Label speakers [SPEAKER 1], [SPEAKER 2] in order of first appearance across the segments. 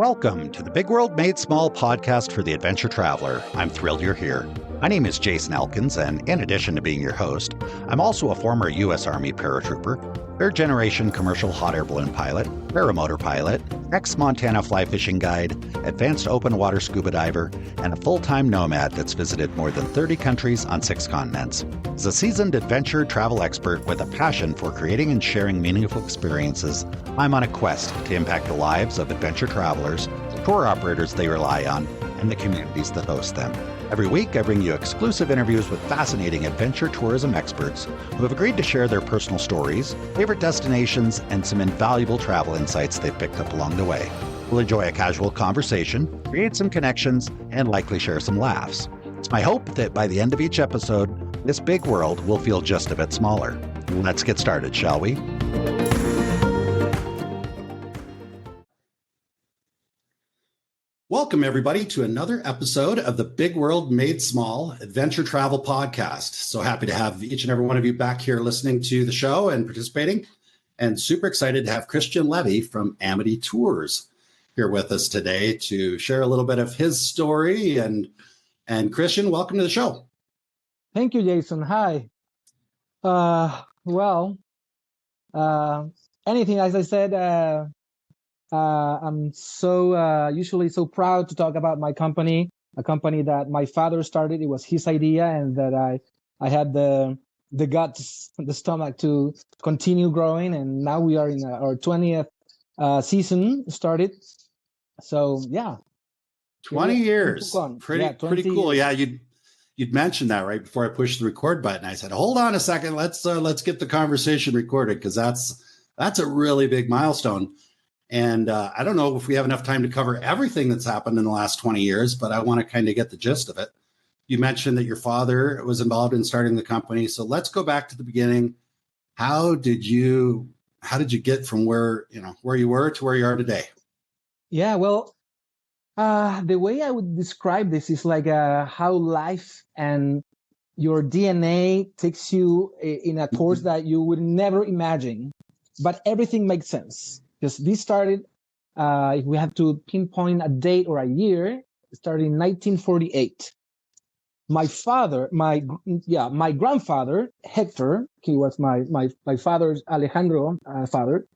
[SPEAKER 1] Welcome to the Big World Made Small podcast for the adventure traveler. I'm thrilled you're here. My name is Jason Elkins, and in addition to being your host, I'm also a former U.S. Army paratrooper, third-generation commercial hot air balloon pilot, paramotor pilot, ex-Montana fly fishing guide, advanced open water scuba diver, and a full-time nomad that's visited more than 30 countries on 6 continents. As a seasoned adventure travel expert with a passion for creating and sharing meaningful experiences, I'm on a quest to impact the lives of adventure travelers, the tour operators they rely on, and the communities that host them. Every week, I bring you exclusive interviews with fascinating adventure tourism experts who have agreed to share their personal stories, favorite destinations, and some invaluable travel insights they've picked up along the way. We'll enjoy a casual conversation, create some connections, and likely share some laughs. It's my hope that by the end of each episode, this big world will feel just a bit smaller. Let's get started, shall we? Welcome, everybody, to another episode of the Big World Made Small Adventure Travel Podcast. So happy to have each and every one of you back here listening to the show and participating. And super excited to have Cristian Levy from Amity Tours here with us today to share a little bit of his story. And Cristian, welcome to the show.
[SPEAKER 2] Thank you, Jason. Hi. Anything, as I said, I'm usually so proud to talk about my company, a company that my father started. It was his idea, and that I had the guts, the stomach to continue growing. And now we are in our 20th season started. So yeah,
[SPEAKER 1] 20 years, pretty cool.
[SPEAKER 2] Years.
[SPEAKER 1] Yeah, you'd mentioned that right before I pushed the record button. I said, "Hold on a second, let's get the conversation recorded," because that's a really big milestone. And I don't know if we have enough time to cover everything that's happened in the last 20 years, but I want to kind of get the gist of it. You mentioned that your father was involved in starting the company. So let's go back to the beginning. How did you get from where you were to where you are today?
[SPEAKER 2] Yeah, well, the way I would describe this is like how life and your DNA takes you in a course that you would never imagine, but everything makes sense. Because this started, if we have to pinpoint a date or a year, it started in 1948. My grandfather, Hector, he was my father's Alejandro father.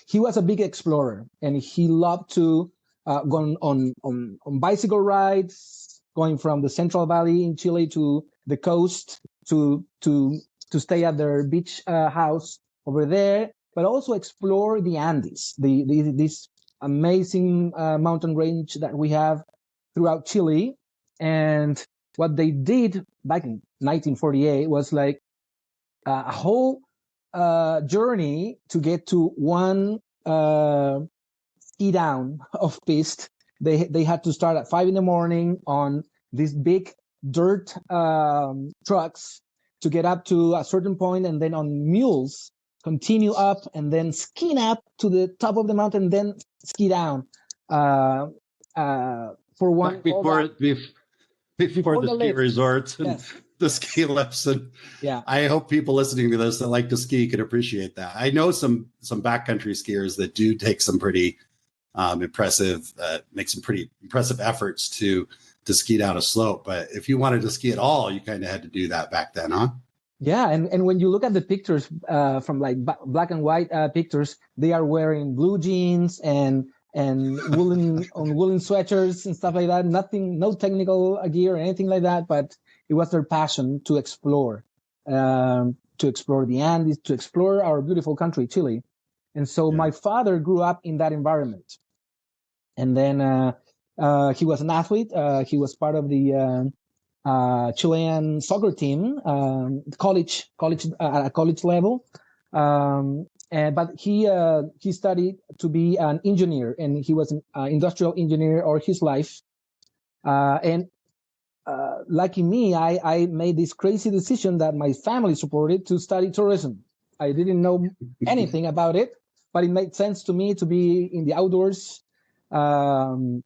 [SPEAKER 2] He was a big explorer, and he loved to go on bicycle rides, going from the Central Valley in Chile to the coast to stay at their beach house over there, but also explore the Andes, this amazing mountain range that we have throughout Chile. And what they did back in 1948 was like a whole journey to get to one ski down of piste. They had to start at 5 a.m. on these big dirt trucks to get up to a certain point, and then on mules continue up and then ski up to the top of the mountain, then ski down for one
[SPEAKER 1] before the ski resorts and
[SPEAKER 2] yes.
[SPEAKER 1] The ski lifts. And
[SPEAKER 2] yeah,
[SPEAKER 1] I hope people listening to this that like to ski can appreciate that. I know some backcountry skiers that do take some pretty make some pretty impressive efforts to ski down a slope. But if you wanted to ski at all, you kind of had to do that back then, huh?
[SPEAKER 2] Yeah, and when you look at the pictures from like black and white pictures, they are wearing blue jeans and woolen sweatshirts and stuff like that. No technical gear or anything like that, but it was their passion to explore the Andes, to explore our beautiful country, Chile. And so my father grew up in that environment, and then he was an athlete. He was part of the Chilean soccer team, college level, but he studied to be an engineer, and he was an industrial engineer all his life. Lucky me, I made this crazy decision that my family supported to study tourism. I didn't know anything about it, but it made sense to me to be in the outdoors and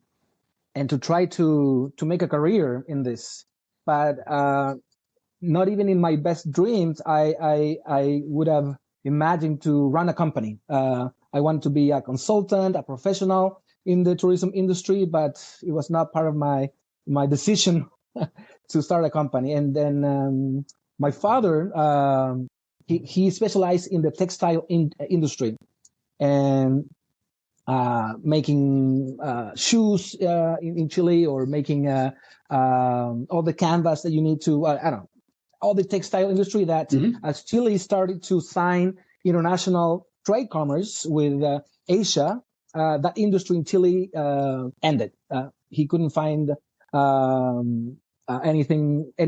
[SPEAKER 2] to try to make a career in this. But not even in my best dreams, I would have imagined to run a company. I want to be a consultant, a professional, in the tourism industry, but it was not part of my decision to start a company. And then my father, he specialized in the textile industry and making shoes in Chile, or making all the canvas that you need to, I don't know, all the textile industry that as Chile started to sign international trade commerce with Asia, that industry in Chile ended. He couldn't find any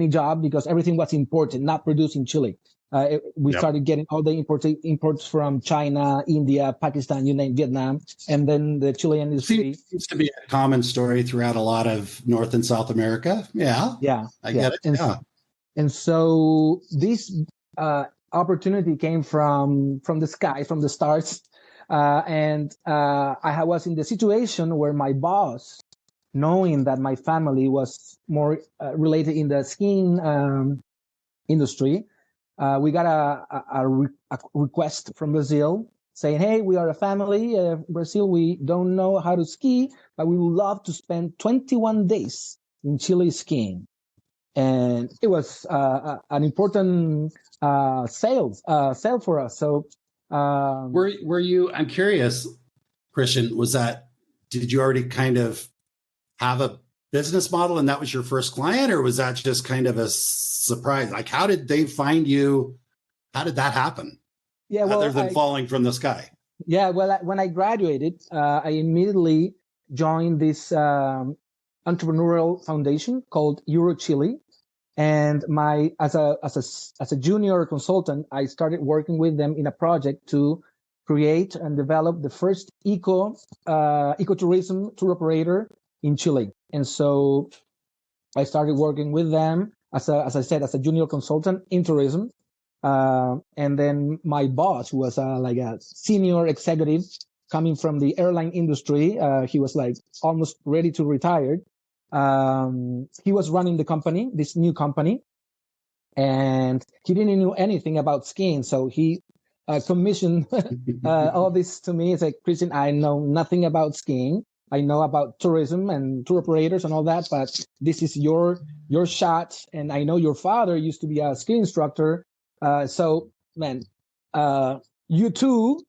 [SPEAKER 2] job, because everything was imported, not produced in Chile. We started getting all the imports from China, India, Pakistan, you name, Vietnam, and then the Chilean industry
[SPEAKER 3] seems to be a common story throughout a lot of North and South America. I get it.
[SPEAKER 2] And so this opportunity came from the sky, from the stars, and I was in the situation where my boss, knowing that my family was more related in the skiing industry, we got a request from Brazil saying, hey, we are a family, Brazil, we don't know how to ski, but we would love to spend 21 days in Chile skiing. And it was an important sale for us. So
[SPEAKER 3] were you, I'm curious, Cristian, did you already kind of have a business model and that was your first client, or was that just kind of a surprise? Like, how did they find you? How did that happen?
[SPEAKER 2] Yeah, well,
[SPEAKER 3] other than falling from the sky.
[SPEAKER 2] Yeah, well, when I graduated, I immediately joined this entrepreneurial foundation called Euro Chile, and as a junior consultant, I started working with them in a project to create and develop the first ecotourism tour operator in Chile. And so I started working with them as I said, as a junior consultant in tourism. And then my boss, who was like a senior executive coming from the airline industry, he was like almost ready to retire. He was running the company, this new company, and he didn't know anything about skiing. So he commissioned all this to me. It's like, Cristian, I know nothing about skiing. I know about tourism and tour operators and all that, but this is your shot. And I know your father used to be a ski instructor. So, man, you too,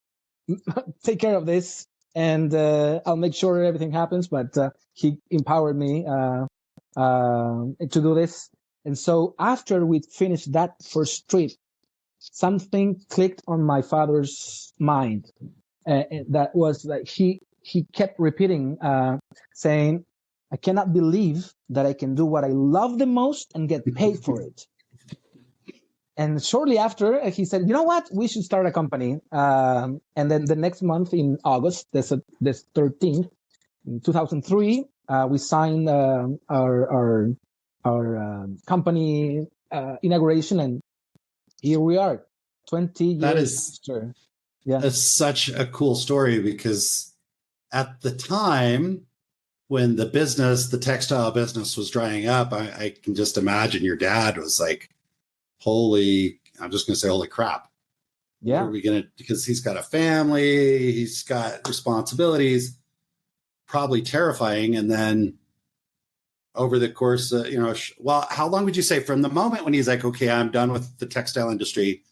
[SPEAKER 2] take care of this, and I'll make sure everything happens. But he empowered me to do this. And so after we finished that first trip, something clicked on my father's mind. That was that he kept repeating, saying, I cannot believe that I can do what I love the most and get paid for it. And shortly after, he said, you know what, we should start a company. And then the next month in August, this 13th, in 2003, we signed our company inauguration, and here we are, 20 years after. Yeah,
[SPEAKER 3] that's such a cool story, because at the time when the textile business was drying up, I can just imagine your dad was like, I'm just going to say, holy crap.
[SPEAKER 2] Yeah.
[SPEAKER 3] What are we going to, because he's got a family, he's got responsibilities, probably terrifying. And then over the course, how long would you say from the moment when he's like, okay, I'm done with the textile industry,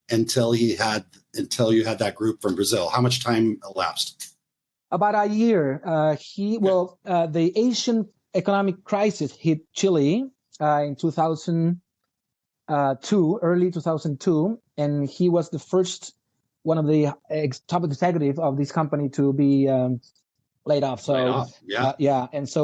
[SPEAKER 3] until you had that group from Brazil? How much time elapsed?
[SPEAKER 2] About a year. The Asian economic crisis hit Chile in 2002, early 2002, and he was the first one of the top executive of this company to be laid off. So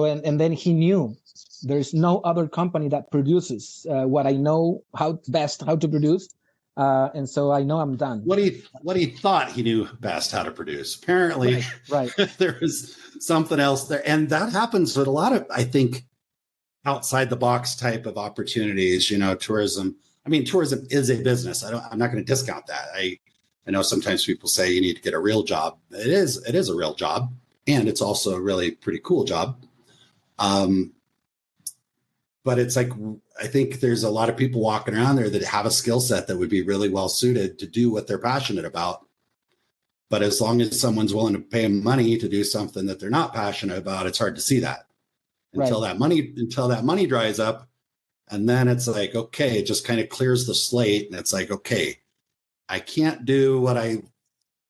[SPEAKER 2] and then he knew there's no other company that produces what I know how to produce. And so I know I'm done.
[SPEAKER 3] What he thought he knew best how to produce. Apparently,
[SPEAKER 2] right.
[SPEAKER 3] There was something else there. And that happens with a lot of, I think, outside the box type of opportunities, tourism. I mean, tourism is a business. I'm not going to discount that. I know sometimes people say you need to get a real job. It is a real job. And it's also a really pretty cool job. But it's like, I think there's a lot of people walking around there that have a skill set that would be really well suited to do what they're passionate about. But as long as someone's willing to pay them money to do something that they're not passionate about, it's hard to see that until that money dries up. And then it's like, okay, it just kind of clears the slate. And it's like, okay, I can't do what I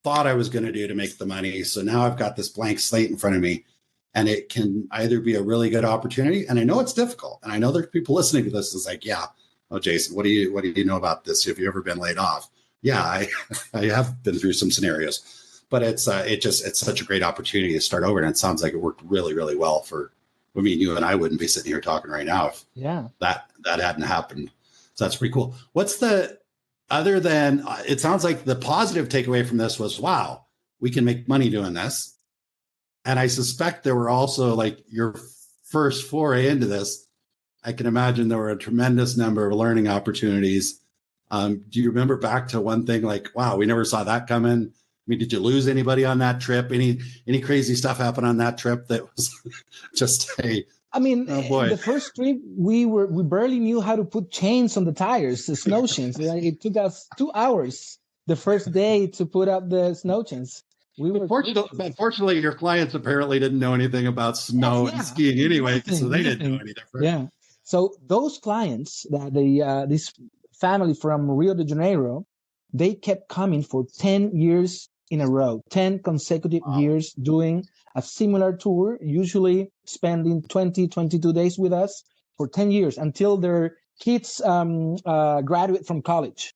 [SPEAKER 3] thought I was going to do to make the money. So now I've got this blank slate in front of me, and it can either be a really good opportunity. And I know it's difficult. And I know there's people listening to this is like, yeah, oh, Jason, what do you know about this? Have you ever been laid off? Yeah, I have been through some scenarios, but it's such a great opportunity to start over. And it sounds like it worked really, really well for, I mean, you and I wouldn't be sitting here talking right now if that hadn't happened. So that's pretty cool. Other than, it sounds like the positive takeaway from this was, wow, we can make money doing this. And I suspect there were also, like, your first foray into this, I can imagine there were a tremendous number of learning opportunities. Do you remember back to one thing like, wow, we never saw that coming? I mean, did you lose anybody on that trip? Any crazy stuff happen on that trip that was just
[SPEAKER 2] the first trip we barely knew how to put chains on the tires, the snow chains. It took us 2 hours the first day to put up the snow chains.
[SPEAKER 3] Fortunately, your clients apparently didn't know anything about snow and skiing anyway, so they didn't know any different.
[SPEAKER 2] Yeah. So those clients, this family from Rio de Janeiro, they kept coming for 10 years in a row, 10 consecutive years doing a similar tour, usually spending 22 days with us for 10 years until their kids graduate from college.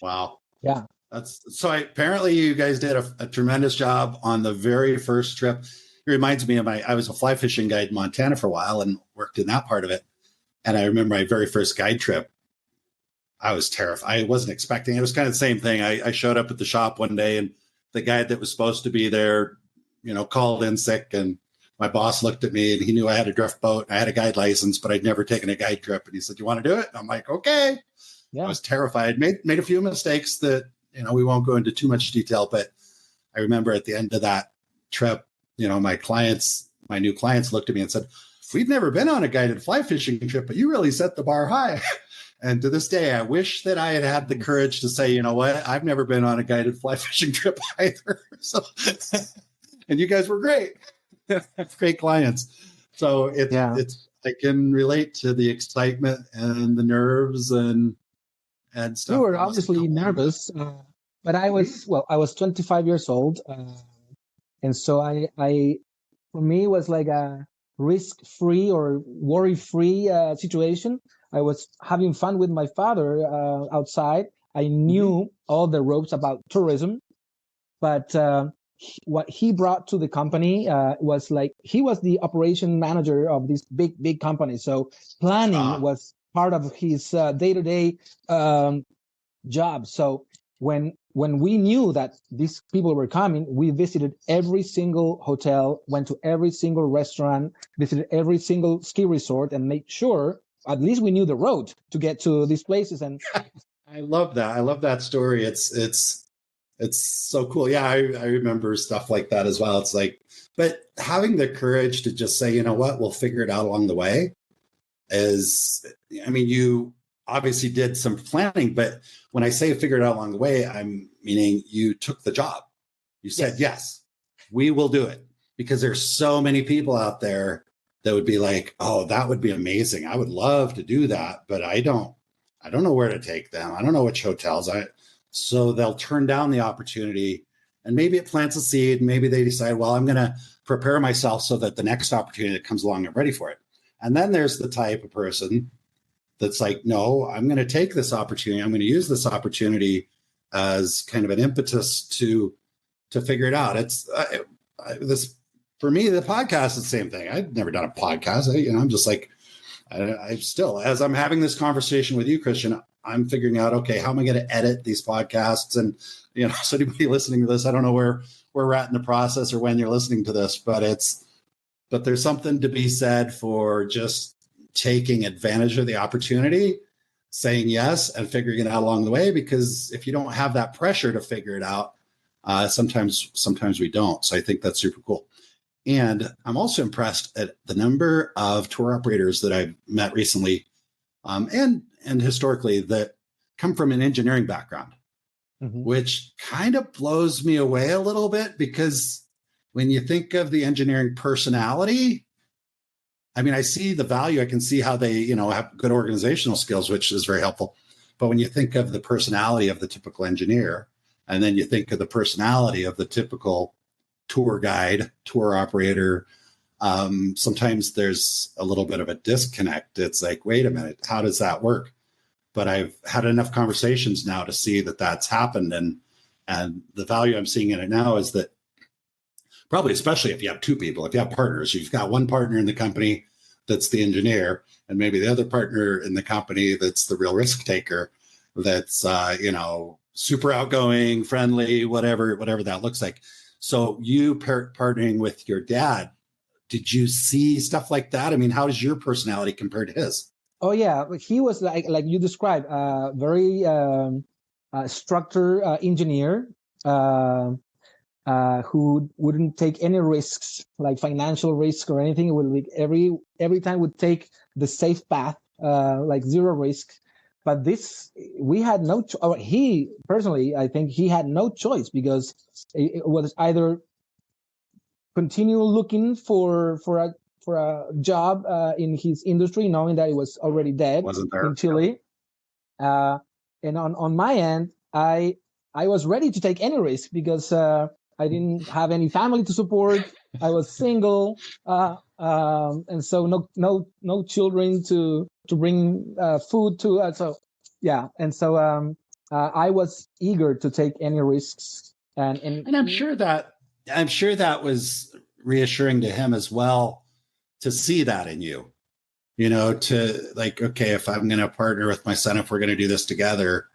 [SPEAKER 3] Wow.
[SPEAKER 2] Yeah.
[SPEAKER 3] Apparently you guys did a tremendous job on the very first trip. It reminds me of I was a fly fishing guide in Montana for a while and worked in that part of it. And I remember my very first guide trip. I was terrified. I wasn't expecting. It was kind of the same thing. I showed up at the shop one day, and the guide that was supposed to be there, called in sick, and my boss looked at me and he knew I had a drift boat. I had a guide license, but I'd never taken a guide trip. And he said, "You want to do it?" And I'm like, "Okay." Yeah. I was terrified. Made a few mistakes that, we won't go into too much detail, but I remember at the end of that trip, my new clients looked at me and said, "We've never been on a guided fly fishing trip, but you really set the bar high." And to this day, I wish that I had the courage to say, you know what, I've never been on a guided fly fishing trip either. So, and you guys were great, great clients. So I can relate to the excitement and the nerves and stuff.
[SPEAKER 2] We were obviously nervous, but I was 25 years old. And so for me, it was like a risk-free or worry-free situation. I was having fun with my father outside. I knew all the ropes about tourism, but what he brought to the company was like, he was the operation manager of this big company. So planning was part of his day-to-day job. So when we knew that these people were coming, we visited every single hotel, went to every single restaurant, visited every single ski resort, and made sure at least we knew the road to get to these places. And
[SPEAKER 3] I love that. I love that story. It's so cool. Yeah, I remember stuff like that as well. It's like, but having the courage to just say, you know what, we'll figure it out along the way you obviously did some planning, but when I say figure it out along the way, I'm meaning you took the job. You said, yes, we will do it, because there's so many people out there that would be like, oh, that would be amazing. I would love to do that, but I don't know where to take them. I don't know which hotels. So they'll turn down the opportunity, and maybe it plants a seed. Maybe they decide, well, I'm going to prepare myself so that the next opportunity that comes along, I'm ready for it. And then there's the type of person that's like, no, I'm going to take this opportunity. I'm going to use this opportunity as kind of an impetus to figure it out. It's this. For me, the podcast is the same thing. I've never done a podcast. I'm just like, I still, as I'm having this conversation with you, Cristian, I'm figuring out, okay, how am I going to edit these podcasts? And, so anybody listening to this, I don't know where we're at in the process or when you're listening to this, but there's something to be said for just taking advantage of the opportunity, saying yes, and figuring it out along the way, because if you don't have that pressure to figure it out, sometimes we don't. So I think that's super cool. And I'm also impressed at the number of tour operators that I've met recently and historically that come from an engineering background. which kind of blows me away a little bit, because when you think of the engineering personality, I mean, I see the value. I can see how they, you know, have good organizational skills, which is very helpful. But when you think of the personality of the typical engineer, and then you think of the personality of the typical tour guide, tour operator, sometimes there's a little bit of a disconnect. It's like, wait a minute, how does that work? But I've had enough conversations now to see that that's happened. And the value I'm seeing in it now is that probably, especially if you have two people, if you have partners, you've got one partner in the company that's the engineer, and maybe the other partner in the company that's the real risk taker, that's, you know, super outgoing, friendly, whatever that looks like. So you partnering with your dad, did you see stuff like that? I mean, how does your personality compare to his?
[SPEAKER 2] Oh yeah, he was like you described, very structured engineer who wouldn't take any risks, like financial risk or anything. It would be every time would take the safe path, like zero risk. But this, we had no. Or he personally, I think he had no choice, because it was either continue looking for a job in his industry, knowing that it was already dead in Chile. And on my end, I was ready to take any risk, because I didn't have any family to support. I was single, and so no children to bring food to. So yeah, and so I was eager to take any risks, and
[SPEAKER 3] I'm sure that was reassuring to him as well, to see that in you, you know, to like, okay, if I'm going to partner with my son, if we're going to do this together,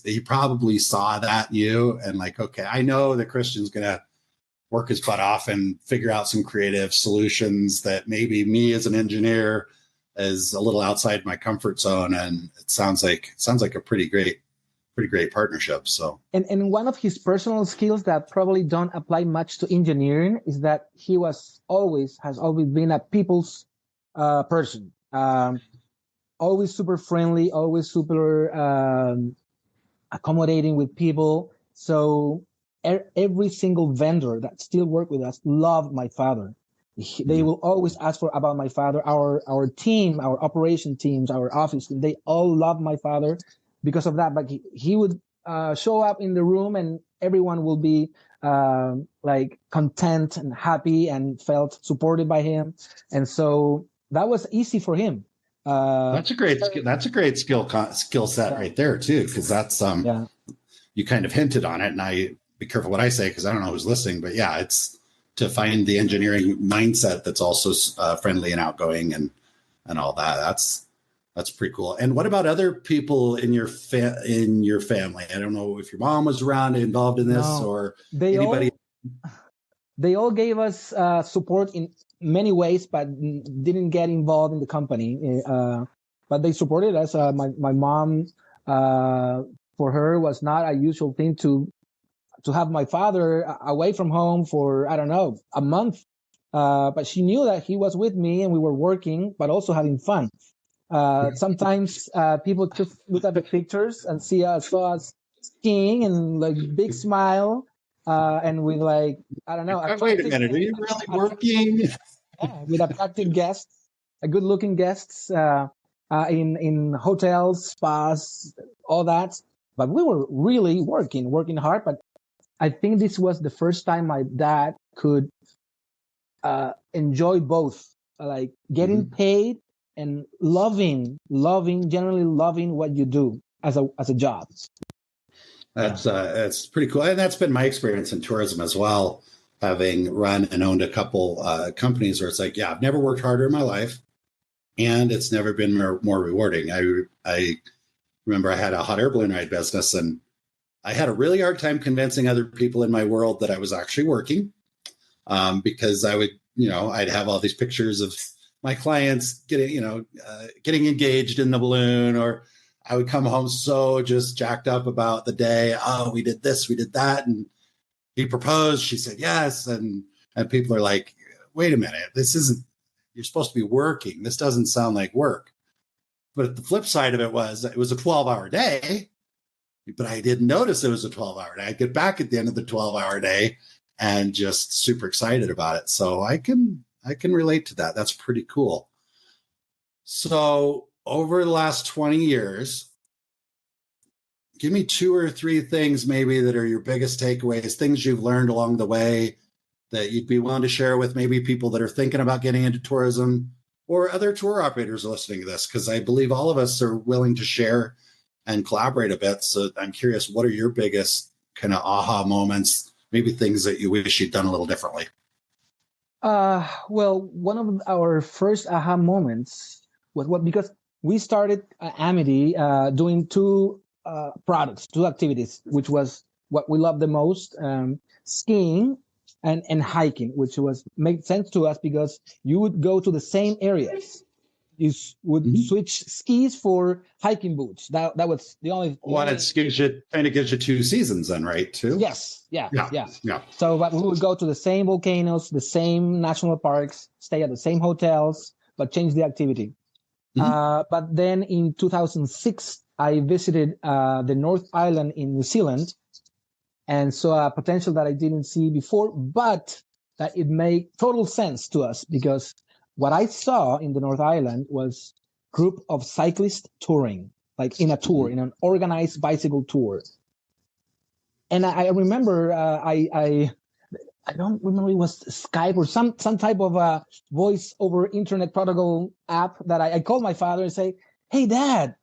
[SPEAKER 3] he probably saw that in you and like, okay, I know that Cristian's going to work his butt off and figure out some creative solutions that maybe me as an engineer is a little outside my comfort zone. And it sounds like a pretty great partnership. So,
[SPEAKER 2] and one of his personal skills that probably don't apply much to engineering is that he has always been a people's person. Always super friendly, always super accommodating with people. So every single vendor that still work with us love my father. They will always ask about my father. Our team, our operation teams, our office, they all love my father because of that. But he would show up in the room, and everyone will be like content and happy and felt supported by him. And so that was easy for him.
[SPEAKER 3] That's a great skill set right there too, because that's you kind of hinted on it, and I be careful what I say because I don't know who's listening, but yeah, it's to find the engineering mindset that's also friendly and outgoing and all that. That's pretty cool. And what about other people in your family? I don't know if your mom was around involved in this or anybody.
[SPEAKER 2] They all gave us support in many ways, but didn't get involved in the company. But they supported us. My mom, for her, was not a usual thing to have my father away from home for, I don't know, a month. But she knew that he was with me and we were working, but also having fun. Sometimes people just look at the pictures and saw us skiing and like big smile. And with like, I don't know.
[SPEAKER 3] Wait a minute, are you really working?
[SPEAKER 2] With attractive guests, good looking guests in hotels, spas, all that. But we were really working hard. But I think this was the first time my dad could enjoy both, like getting paid and generally loving what you do as a job.
[SPEAKER 3] That's pretty cool. And that's been my experience in tourism as well, having run and owned a couple companies where it's like, yeah, I've never worked harder in my life and it's never been more rewarding. I remember I had a hot air balloon ride business and I had a really hard time convincing other people in my world that I was actually working because I would, I'd have all these pictures of my clients getting engaged in the balloon, or I would come home so just jacked up about the day. Oh, we did this, we did that. And he proposed, she said yes. And people are like, wait a minute, you're supposed to be working. This doesn't sound like work. But the flip side of it was a 12-hour day. but I didn't notice it was a 12-hour day. I get back at the end of the 12-hour day and just super excited about it. So I can relate to that. That's pretty cool. So over the last 20 years, give me 2 or 3 things maybe that are your biggest takeaways, things you've learned along the way that you'd be willing to share with maybe people that are thinking about getting into tourism or other tour operators listening to this, because I believe all of us are willing to share and collaborate a bit. So I'm curious, what are your biggest kind of aha moments, maybe things that you wish you'd done a little differently?
[SPEAKER 2] Well, one of our first aha moments was because we started Amity doing 2 products, 2 activities, which was what we love the most, skiing and hiking, which made sense to us because you would go to the same areas. You would switch skis for hiking boots. That was the only.
[SPEAKER 3] Well, it gives you 2 seasons then, right? Too.
[SPEAKER 2] Yes. Yeah.
[SPEAKER 3] Yeah.
[SPEAKER 2] So, but we would go to the same volcanoes, the same national parks, stay at the same hotels, but change the activity. But then in 2006, I visited the North Island in New Zealand and saw a potential that I didn't see before, but that it made total sense to us because what I saw in the North Island was group of cyclists touring, like in a tour, in an organized bicycle tour. And I remember I don't remember, it was Skype or some type of a voice over internet protocol app that I called my father and say, "Hey, Dad,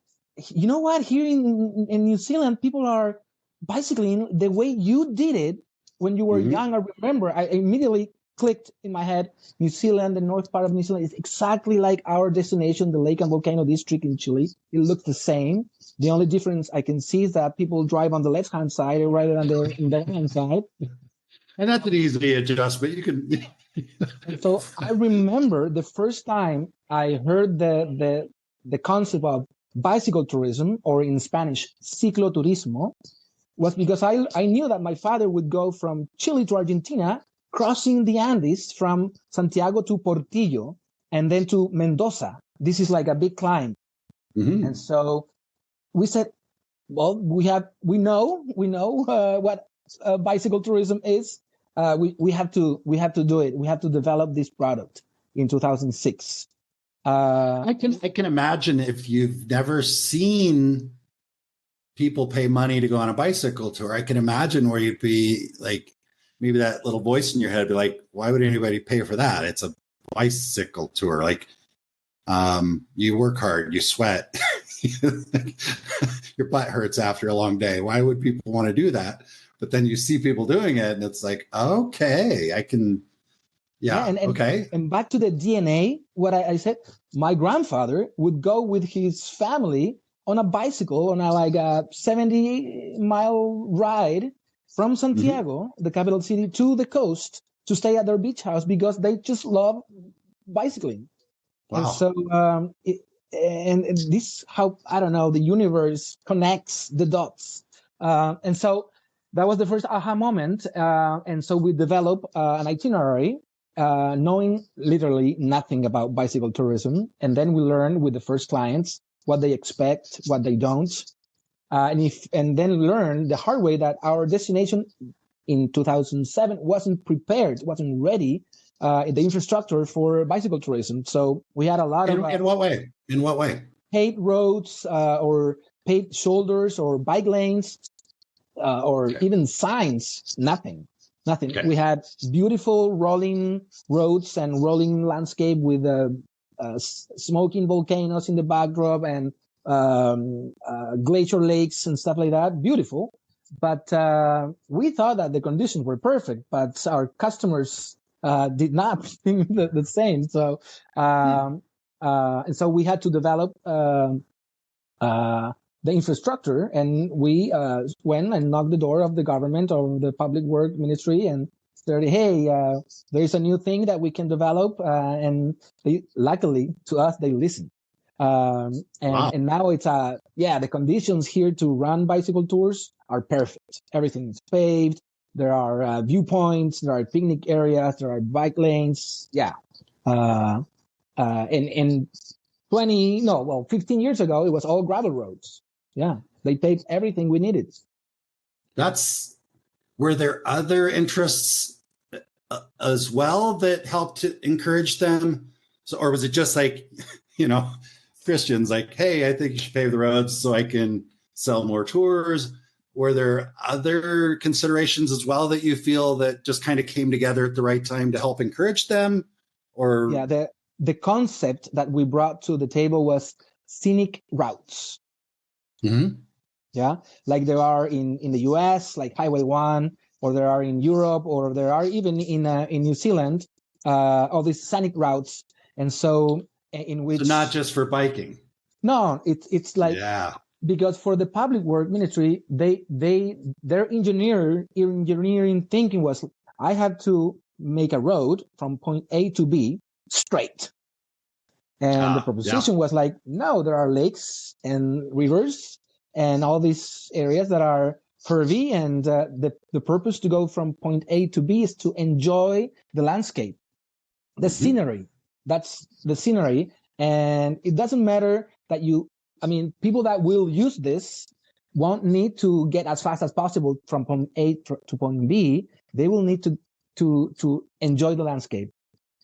[SPEAKER 2] you know what? Here in New Zealand, people are bicycling the way you did it when you were young." I remember I immediately clicked in my head, New Zealand, the north part of New Zealand is exactly like our destination, the Lake and Volcano district in Chile. It looks the same. The only difference I can see is that people drive on the left-hand side rather than the right-hand side.
[SPEAKER 3] And that's an easy adjustment. You can.
[SPEAKER 2] So I remember the first time I heard the concept of bicycle tourism, or in Spanish, cicloturismo, was because I knew that my father would go from Chile to Argentina, crossing the Andes from Santiago to Portillo, and then to Mendoza. This is like a big climb. And so we said, well, we know what bicycle tourism is. We have to do it. We have to develop this product in 2006.
[SPEAKER 3] I can imagine if you've never seen people pay money to go on a bicycle tour, I can imagine where you'd be like, maybe that little voice in your head be like, why would anybody pay for that? It's a bicycle tour. Like, you work hard, you sweat, your butt hurts after a long day. Why would people want to do that? But then you see people doing it and it's like, okay, I can. Yeah. Okay.
[SPEAKER 2] And back to the DNA, what I said, my grandfather would go with his family on a bicycle on a 70-mile ride from Santiago, the capital city, to the coast to stay at their beach house because they just love bicycling.
[SPEAKER 3] Wow.
[SPEAKER 2] And so, and this how, I don't know, the universe connects the dots. And so that was the first aha moment. And so we developed an itinerary, knowing literally nothing about bicycle tourism. And then we learn with the first clients what they expect, what they don't. And then learn the hard way that our destination in 2007 wasn't prepared, wasn't ready, the infrastructure for bicycle tourism. So we had a lot of...
[SPEAKER 3] In what way? In what way?
[SPEAKER 2] Paved roads or paved shoulders or bike lanes or even signs, nothing. Okay. We had beautiful rolling roads and rolling landscape with smoking volcanoes in the backdrop and glacier lakes and stuff like that. Beautiful. But we thought that the conditions were perfect, but our customers did not think the same. So, and so we had to develop the infrastructure, and we went and knocked the door of the government, of the public work ministry, and said, hey, there is a new thing that we can develop. And luckily to us, they listened. And now it's the conditions here to run bicycle tours are perfect. Everything is paved. There are viewpoints. There are picnic areas. There are bike lanes. Yeah. And 15 years ago, it was all gravel roads. Yeah. They paid everything we needed.
[SPEAKER 3] Were there other interests as well that helped to encourage them? So, or was it just like, Christians like, hey, I think you should pave the roads so I can sell more tours? Were there other considerations as well that you feel that just kind of came together at the right time to help encourage them? Or
[SPEAKER 2] yeah, the concept that we brought to the table was scenic routes.
[SPEAKER 3] Mm-hmm.
[SPEAKER 2] Yeah, like there are in the US, like Highway 1, or there are in Europe, or there are even in New Zealand, all these scenic routes. And so in which...
[SPEAKER 3] So not just for biking.
[SPEAKER 2] No, it's like...
[SPEAKER 3] Yeah.
[SPEAKER 2] Because for the public work ministry, their engineering thinking was, I have to make a road from point A to B straight. And the proposition was like, no, there are lakes and rivers and all these areas that are curvy, and the purpose to go from point A to B is to enjoy the landscape, the scenery. That's the scenery. And it doesn't matter that people that will use this won't need to get as fast as possible from point A to point B. They will need to enjoy the landscape.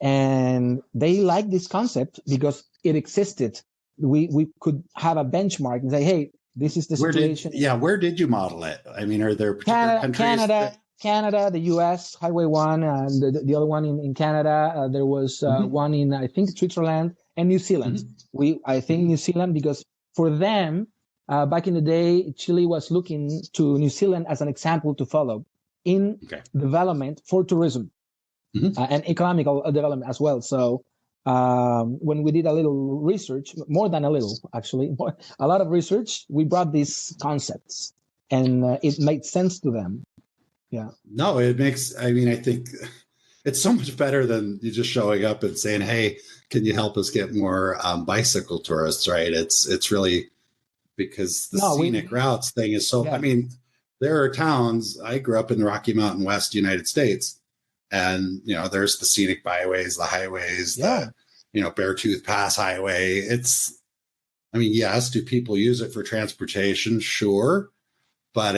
[SPEAKER 2] And they like this concept because it existed. We could have a benchmark and say, hey, this is the situation.
[SPEAKER 3] Where did you model it? I mean, are there particular countries?
[SPEAKER 2] Canada, the US, Highway 1, and the other one in Canada. There was one in, I think, Switzerland and New Zealand. I think New Zealand, because for them, back in the day, Chile was looking to New Zealand as an example to follow in development for tourism and economical development as well. So when we did a little research, more than a little, actually, a lot of research, we brought these concepts, and it made sense to them. Yeah. No,
[SPEAKER 3] I think it's so much better than you just showing up and saying, hey, can you help us get more bicycle tourists, right? It's really because the scenic routes thing is so, there are towns, I grew up in the Rocky Mountain West United States, and, there's the scenic byways, the highways, the Beartooth Pass Highway. Yes, do people use it for transportation? Sure. But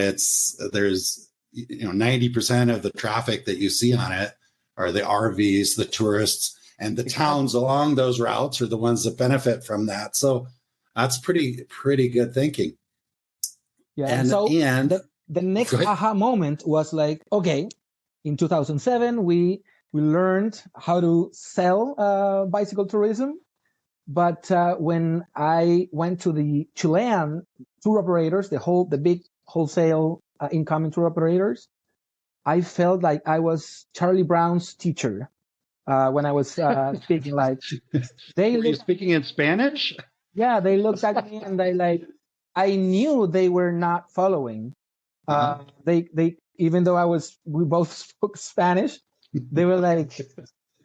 [SPEAKER 3] there's 90% of the traffic that you see on it are the RVs, the tourists, and the towns along those routes are the ones that benefit from that. So that's pretty good thinking.
[SPEAKER 2] Yeah. And the next aha moment was like, okay, in 2007, we learned how to sell bicycle tourism. But when I went to the Chilean tour operators, the big wholesale incoming tour operators, I felt like I was Charlie Brown's teacher when I was speaking. Like,
[SPEAKER 3] were you speaking in Spanish?
[SPEAKER 2] Yeah, they looked at me and I knew they were not following. They even though we both spoke Spanish, they were like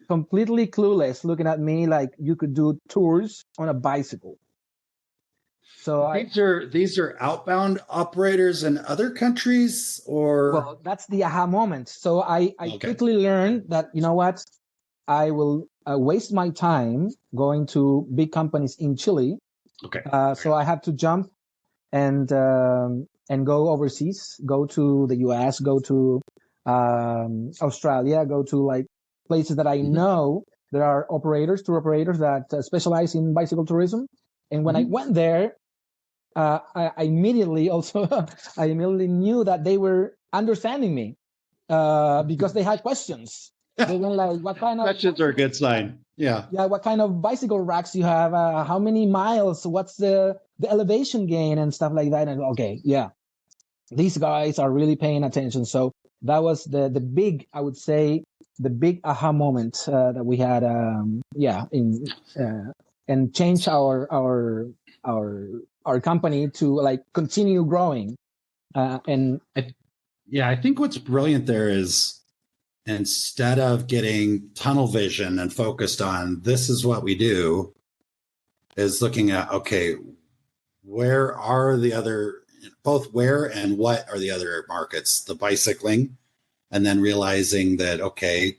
[SPEAKER 2] completely clueless, looking at me like you could do tours on a bicycle. So
[SPEAKER 3] these are outbound operators in other countries, or?
[SPEAKER 2] Well, that's the aha moment. So I quickly learned that, you know what, I will waste my time going to big companies in Chile.
[SPEAKER 3] Okay.
[SPEAKER 2] So I had to jump and go overseas, go to the US, go to Australia, go to like places that I know there are tour operators that specialize in bicycle tourism. And when I went there, I immediately knew that they were understanding me because they had questions. They were like, "What kind of
[SPEAKER 3] questions are a good sign?" Yeah.
[SPEAKER 2] Yeah. What kind of bicycle racks do you have? How many miles? What's the elevation gain and stuff like that? And okay, yeah, these guys are really paying attention. So that was the big, I would say, the big aha moment that we had. And change our company to like continue growing. I
[SPEAKER 3] think what's brilliant there is, instead of getting tunnel vision and focused on this is what we do, is looking at, okay, where are the other, both where and what are the other markets, the bicycling, and then realizing that, okay,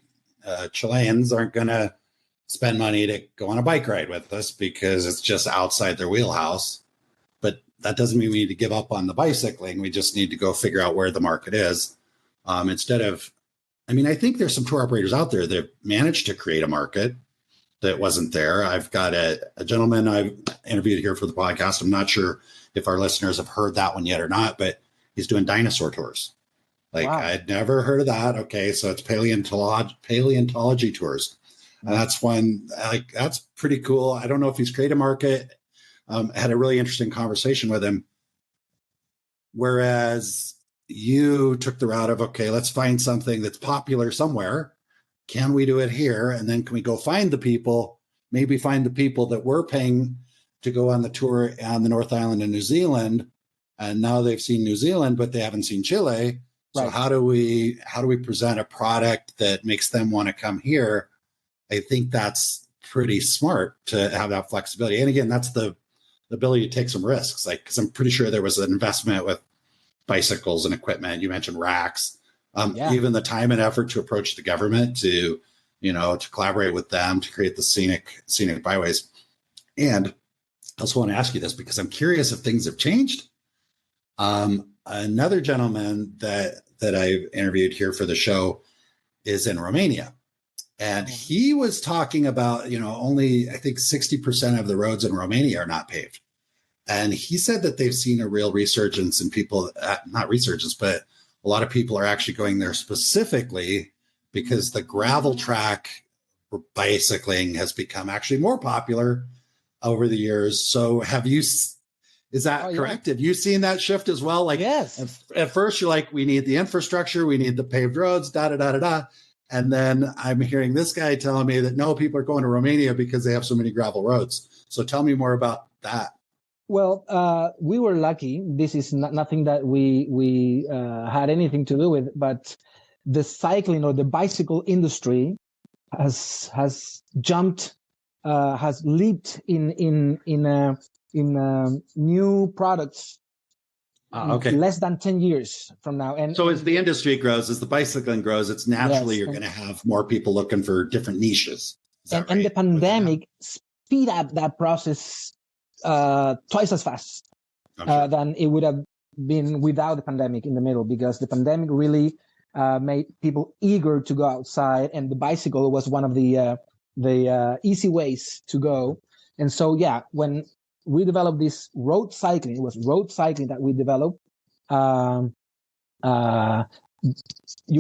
[SPEAKER 3] Chileans aren't going to spend money to go on a bike ride with us because it's just outside their wheelhouse. But that doesn't mean we need to give up on the bicycling. We just need to go figure out where the market is. Instead of, I mean, I think there's some tour operators out there that managed to create a market that wasn't there. I've got a gentleman I've interviewed here for the podcast. I'm not sure if our listeners have heard that one yet or not, but he's doing dinosaur tours. Like, wow. I'd never heard of that. Okay, so it's paleontology tours. And that's one, like, that's pretty cool. I don't know if he's created a market. Had a really interesting conversation with him. Whereas you took the route of, okay, let's find something that's popular somewhere. Can we do it here? And then can we go find the people, maybe find the people that were paying to go on the tour on the North Island in New Zealand. And now they've seen New Zealand, but they haven't seen Chile. So how do we present a product that makes them want to come here? I think that's pretty smart to have that flexibility. And again, that's the ability to take some risks. Like, because I'm pretty sure there was an investment with bicycles and equipment. You mentioned racks, even the time and effort to approach the government to collaborate with them to create the scenic byways. And I also want to ask you this because I'm curious if things have changed. Another gentleman that I've interviewed here for the show is in Romania. And he was talking about, only I think 60% of the roads in Romania are not paved. And he said that they've seen a real resurgence in people, not resurgence, but a lot of people are actually going there specifically because the gravel track bicycling has become actually more popular over the years. So is that correct? Have you seen that shift as well? Like,
[SPEAKER 2] yes.
[SPEAKER 3] At first you're like, we need the infrastructure, we need the paved roads, da. And then I'm hearing this guy telling me that no, people are going to Romania because they have so many gravel roads. So tell me more about that.
[SPEAKER 2] Well, we were lucky. This is nothing that we had anything to do with, but the cycling or the bicycle industry has jumped, has leaped in new products. Less than 10 years from now. And
[SPEAKER 3] so as the industry grows, as the bicycling grows, it's naturally you're going to have more people looking for different niches.
[SPEAKER 2] And the pandemic speed up that process twice as fast than it would have been without the pandemic in the middle, because the pandemic really made people eager to go outside, and the bicycle was one of the easy ways to go. And so, when we developed this road cycling, it was road cycling that we developed. You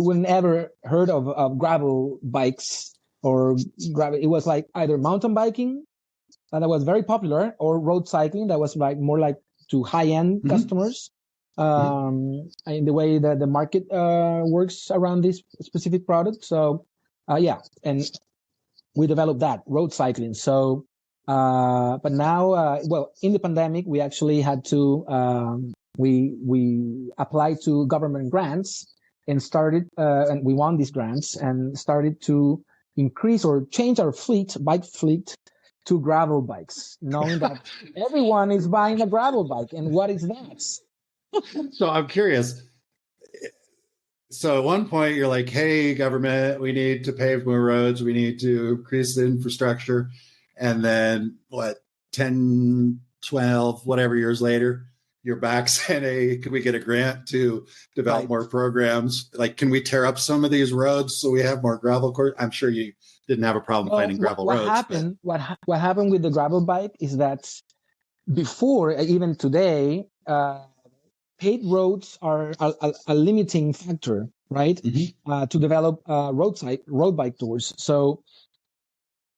[SPEAKER 2] wouldn't ever heard of gravel bikes or gravel. It was like either mountain biking, that was very popular, or road cycling that was like more like to high-end customers. In the way that the market works around this specific product. So, and we developed that road cycling. So, but now, in the pandemic, we actually had to we applied to government grants and started, and we won these grants and started to increase or change our bike fleet to gravel bikes, knowing that everyone is buying a gravel bike. And what is that?
[SPEAKER 3] So I'm curious. So at one point you're like, hey, government, we need to pave more roads. We need to increase the infrastructure. And then 10, 12, whatever years later, you're back saying, hey, can we get a grant to develop more programs? Like, can we tear up some of these roads so we have more gravel course? I'm sure you didn't have a problem finding gravel roads.
[SPEAKER 2] What happened with the gravel bike is that before, even today, paved roads are a limiting factor, right? To develop road bike tours. So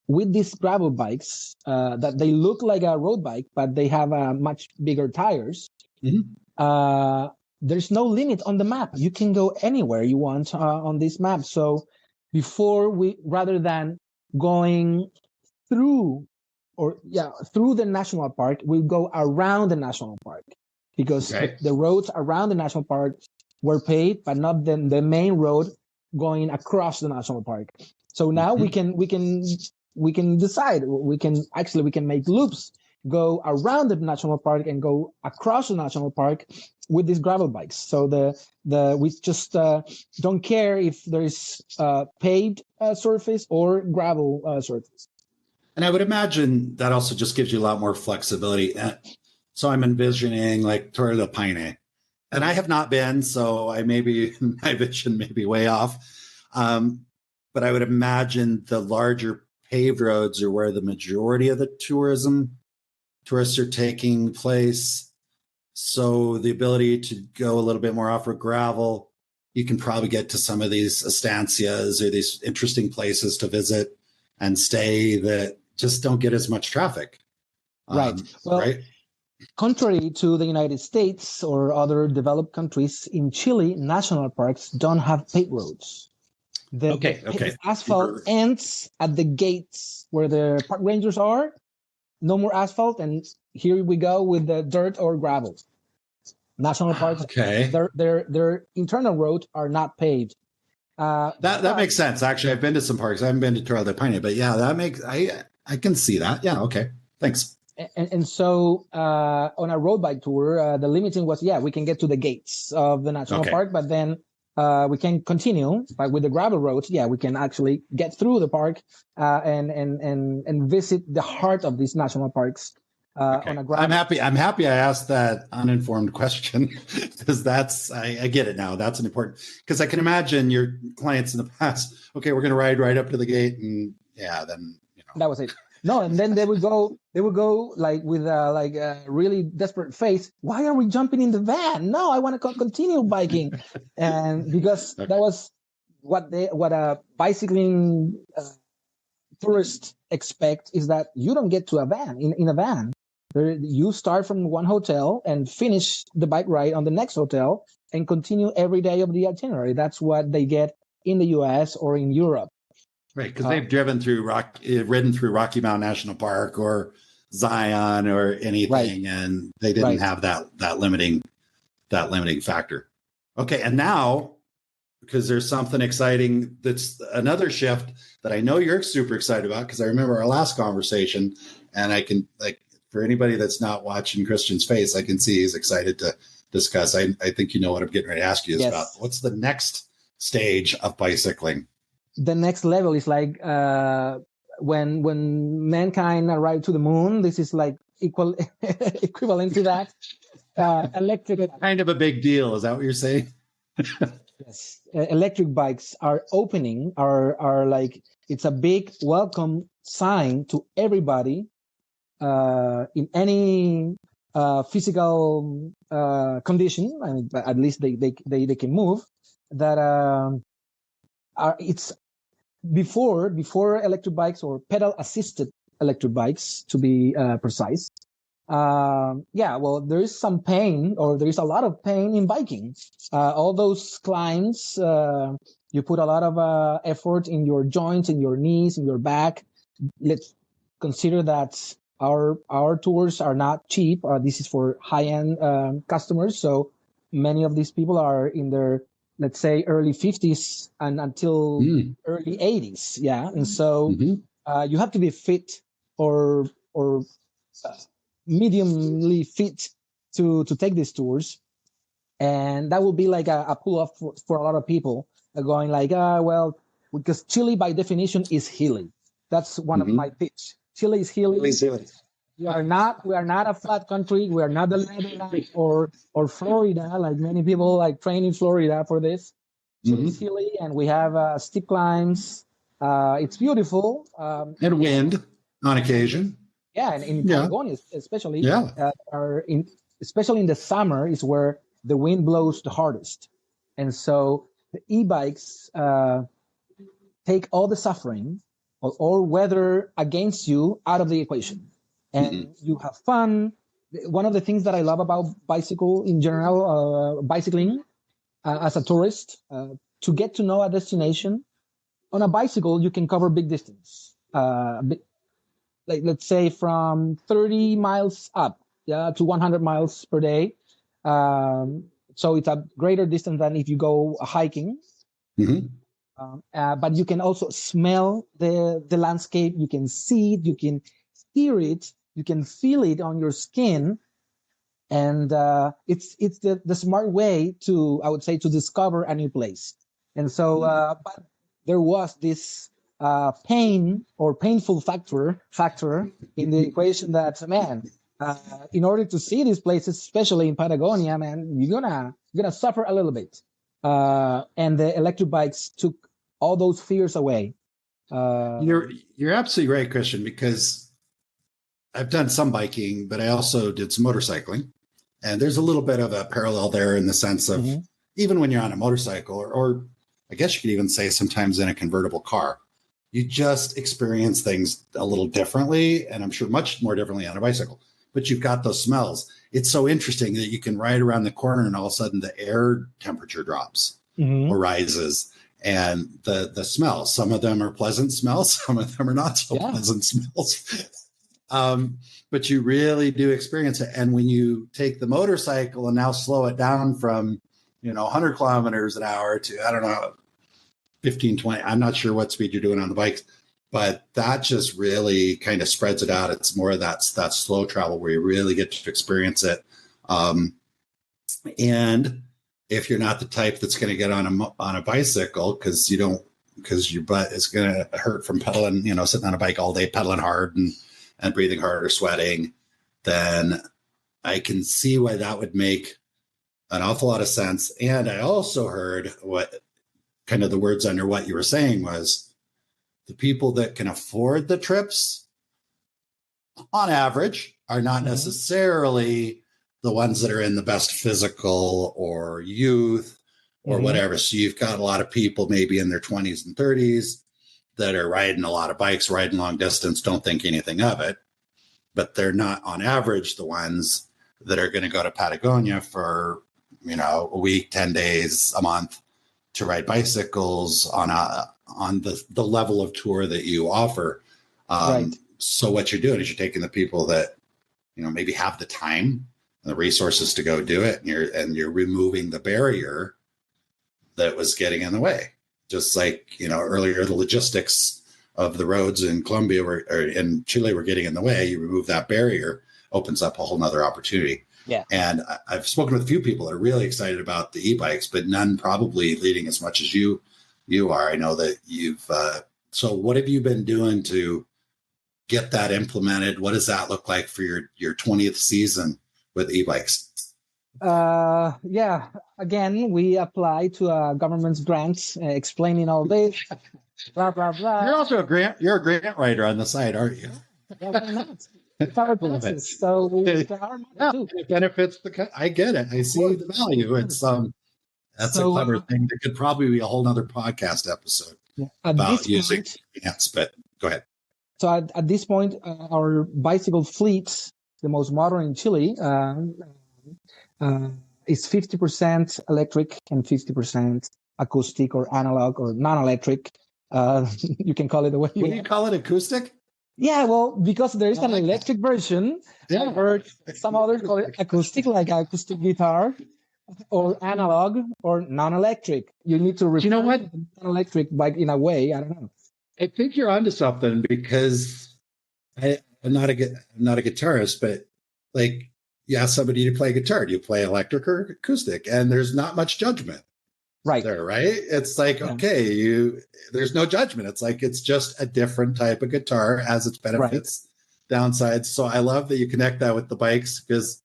[SPEAKER 2] with these gravel bikes, that they look like a road bike, but they have much bigger tires. There's no limit on the map. You can go anywhere you want on this map. So before, rather than going through the national park, we go around the national park, because the roads around the national park were paved, but not the main road going across the national park. So now we can decide, we can make loops, go around the national park and go across the national park with these gravel bikes. So we just don't care if there is paved surface or gravel surface.
[SPEAKER 3] And I would imagine that also just gives you a lot more flexibility. So I'm envisioning like Torre del Paine. And I have not been, so my vision may be way off. But I would imagine the larger paved roads are where the majority of the tourists are taking place. So the ability to go a little bit more off-road gravel, you can probably get to some of these estancias or these interesting places to visit and stay that just don't get as much traffic.
[SPEAKER 2] Right. Well,
[SPEAKER 3] right?
[SPEAKER 2] Contrary to the United States or other developed countries, in Chile, national parks don't have paved roads. The asphalt ends at the gates where the park rangers are. No more asphalt, and here we go with the dirt or gravel. National parks, their internal roads are not paved.
[SPEAKER 3] That makes sense. Actually, I've been to some parks. I haven't been to Torre del Paine, but yeah, I can see that. Yeah, okay, thanks.
[SPEAKER 2] And so on a road bike tour, the limiting was, we can get to the gates of the national park, but then we can continue. But with the gravel roads, we can actually get through the park and visit the heart of these national parks. On a gravel.
[SPEAKER 3] I'm happy I asked that uninformed question because I get it now. That's an important, because I can imagine your clients in the past. Okay, we're going to ride right up to the gate, and then
[SPEAKER 2] that was it. No, and then they would go like with a really desperate face. Why are we jumping in the van? No, I want to continue biking, and because that was what a bicycling tourist expect, is that you don't get to a van in a van. You start from one hotel and finish the bike ride on the next hotel and continue every day of the itinerary. That's what they get in the U.S. or in Europe.
[SPEAKER 3] Right, because they've ridden through Rocky Mountain National Park or Zion or anything, and they didn't have that limiting factor. Okay, and now, because there's something exciting, that's another shift that I know you're super excited about, because I remember our last conversation, and I can, for anybody that's not watching Christian's face, I can see he's excited to discuss. I think you know what I'm getting ready to ask you is about. What's the next stage of bicycling?
[SPEAKER 2] The next level is like when mankind arrived to the moon. This is like equivalent to that. Electric,
[SPEAKER 3] kind of a big deal. Is that what you're saying?
[SPEAKER 2] Yes, electric bikes are like, it's a big welcome sign to everybody in any physical condition. I mean, at least they can move. That it's before electric bikes, or pedal assisted electric bikes to be precise. Well, there is some pain, or there is a lot of pain in biking. All those climbs, you put a lot of effort in your joints, in your knees, in your back. Let's consider that our tours are not cheap. This is for high-end customers. So many of these people are in their, let's say, early 50s and until early 80s. Yeah. And so you have to be fit or mediumly fit to take these tours. And that will be like a pull-off for a lot of people going like, well, because Chile by definition is hilly. That's one of my pitch. Chile is hilly. We are not a flat country. We are not the Netherlands or Florida, like many people like train in Florida for this. Chile is hilly, and we have steep climbs. It's beautiful.
[SPEAKER 3] And wind on occasion.
[SPEAKER 2] Yeah, and in Patagonia especially, especially in the summer is where the wind blows the hardest. And so the e-bikes take all the suffering or weather against you out of the equation. And you have fun. One of the things that I love about bicycle in general, bicycling as a tourist, to get to know a destination. On a bicycle, you can cover big distance. Like let's say from 30 miles up to 100 miles per day. So it's a greater distance than if you go hiking. But you can also smell the landscape. You can see it. You can hear it. You can feel it on your skin. And it's the smart way to, I would say, to discover a new place. And so, but there was this painful factor in the equation that, man, in order to see these places, especially in Patagonia, man, you're gonna suffer a little bit. And the electric bikes took all those fears away.
[SPEAKER 3] You're absolutely right, Christian, because I've done some biking, but I also did some motorcycling. And there's a little bit of a parallel there in the sense of even when you're on a motorcycle, or I guess you could even say sometimes in a convertible car, you just experience things a little differently. And I'm sure much more differently on a bicycle, but you've got those smells. It's so interesting that you can ride around the corner and all of a sudden the air temperature drops or rises. And the smells, some of them are pleasant smells, some of them are not so pleasant smells. But you really do experience it. And when you take the motorcycle and now slow it down from, 100 kilometers an hour to, I don't know, 15, 20, I'm not sure what speed you're doing on the bikes, but that just really kind of spreads it out. It's more of that slow travel where you really get to experience it. And if you're not the type that's going to get on a bicycle because your butt is going to hurt from pedaling, sitting on a bike all day, pedaling hard and breathing hard or sweating, then I can see why that would make an awful lot of sense. And I also heard what kind of the words under what you were saying was the people that can afford the trips on average are not necessarily the ones that are in the best physical or youth or whatever. So you've got a lot of people maybe in their 20s and 30s that are riding a lot of bikes, riding long distance, don't think anything of it, but they're not on average the ones that are going to go to Patagonia for, a week, 10 days, a month to ride bicycles on the level of tour that you offer. So what you're doing is you're taking the people that, maybe have the time and the resources to go do it. And you're removing the barrier that was getting in the way. Just like, earlier, the logistics of the roads in Colombia or in Chile were getting in the way. You remove that barrier, opens up a whole nother opportunity.
[SPEAKER 2] Yeah.
[SPEAKER 3] And I've spoken with a few people that are really excited about the e-bikes, but none probably leading as much as you are. I know that you've, so what have you been doing to get that implemented? What does that look like for your 20th season with e-bikes?
[SPEAKER 2] Again, we apply to a government's grants, explaining all this, blah, blah, blah.
[SPEAKER 3] You're also a grant writer on the side, aren't you?
[SPEAKER 2] Yeah, why not? It's our business, so it's our money too.
[SPEAKER 3] It benefits I get it. I see the value. It's that's a clever thing. That could probably be a whole nother podcast episode about using grants, but go ahead.
[SPEAKER 2] So at this point, our bicycle fleet, the most modern in Chile, is 50% electric and 50% acoustic or analog or non-electric. You can call it the way you want.
[SPEAKER 3] Do you call it acoustic?
[SPEAKER 2] Yeah, well, because there is an electric version. Yeah. I've heard some others call it acoustic, like acoustic guitar, or analog, or non-electric. You need to refer to non-electric bike in a way. I don't know.
[SPEAKER 3] I think you're onto something because I'm not a guitarist, but like you ask somebody to play guitar, do you play electric or acoustic? And there's not much judgment.
[SPEAKER 2] Right.
[SPEAKER 3] There, right? It's like, okay, there's no judgment. It's like, it's just a different type of guitar, has its benefits, downsides. So I love that you connect that with the bikes because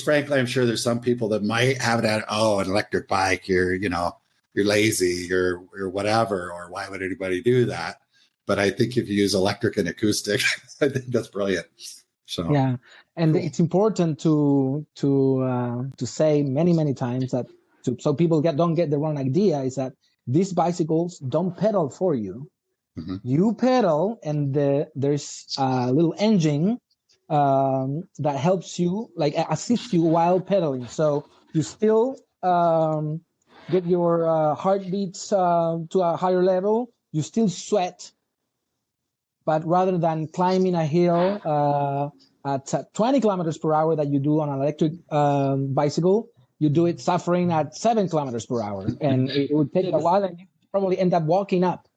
[SPEAKER 3] frankly, I'm sure there's some people that might have an electric bike, you're lazy, you're whatever, or why would anybody do that? But I think if you use electric and acoustic, I think that's brilliant. So
[SPEAKER 2] yeah. And it's important to say many times that so people don't get the wrong idea is that these bicycles don't pedal for you. You pedal, and there's a little engine that helps you, like assist you while pedaling. So you still get your heartbeats to a higher level. You still sweat, but rather than climbing a hill at 20 kilometers per hour that you do on an electric bicycle, you do it suffering at 7 kilometers per hour, and it would take a while, and you probably end up walking up,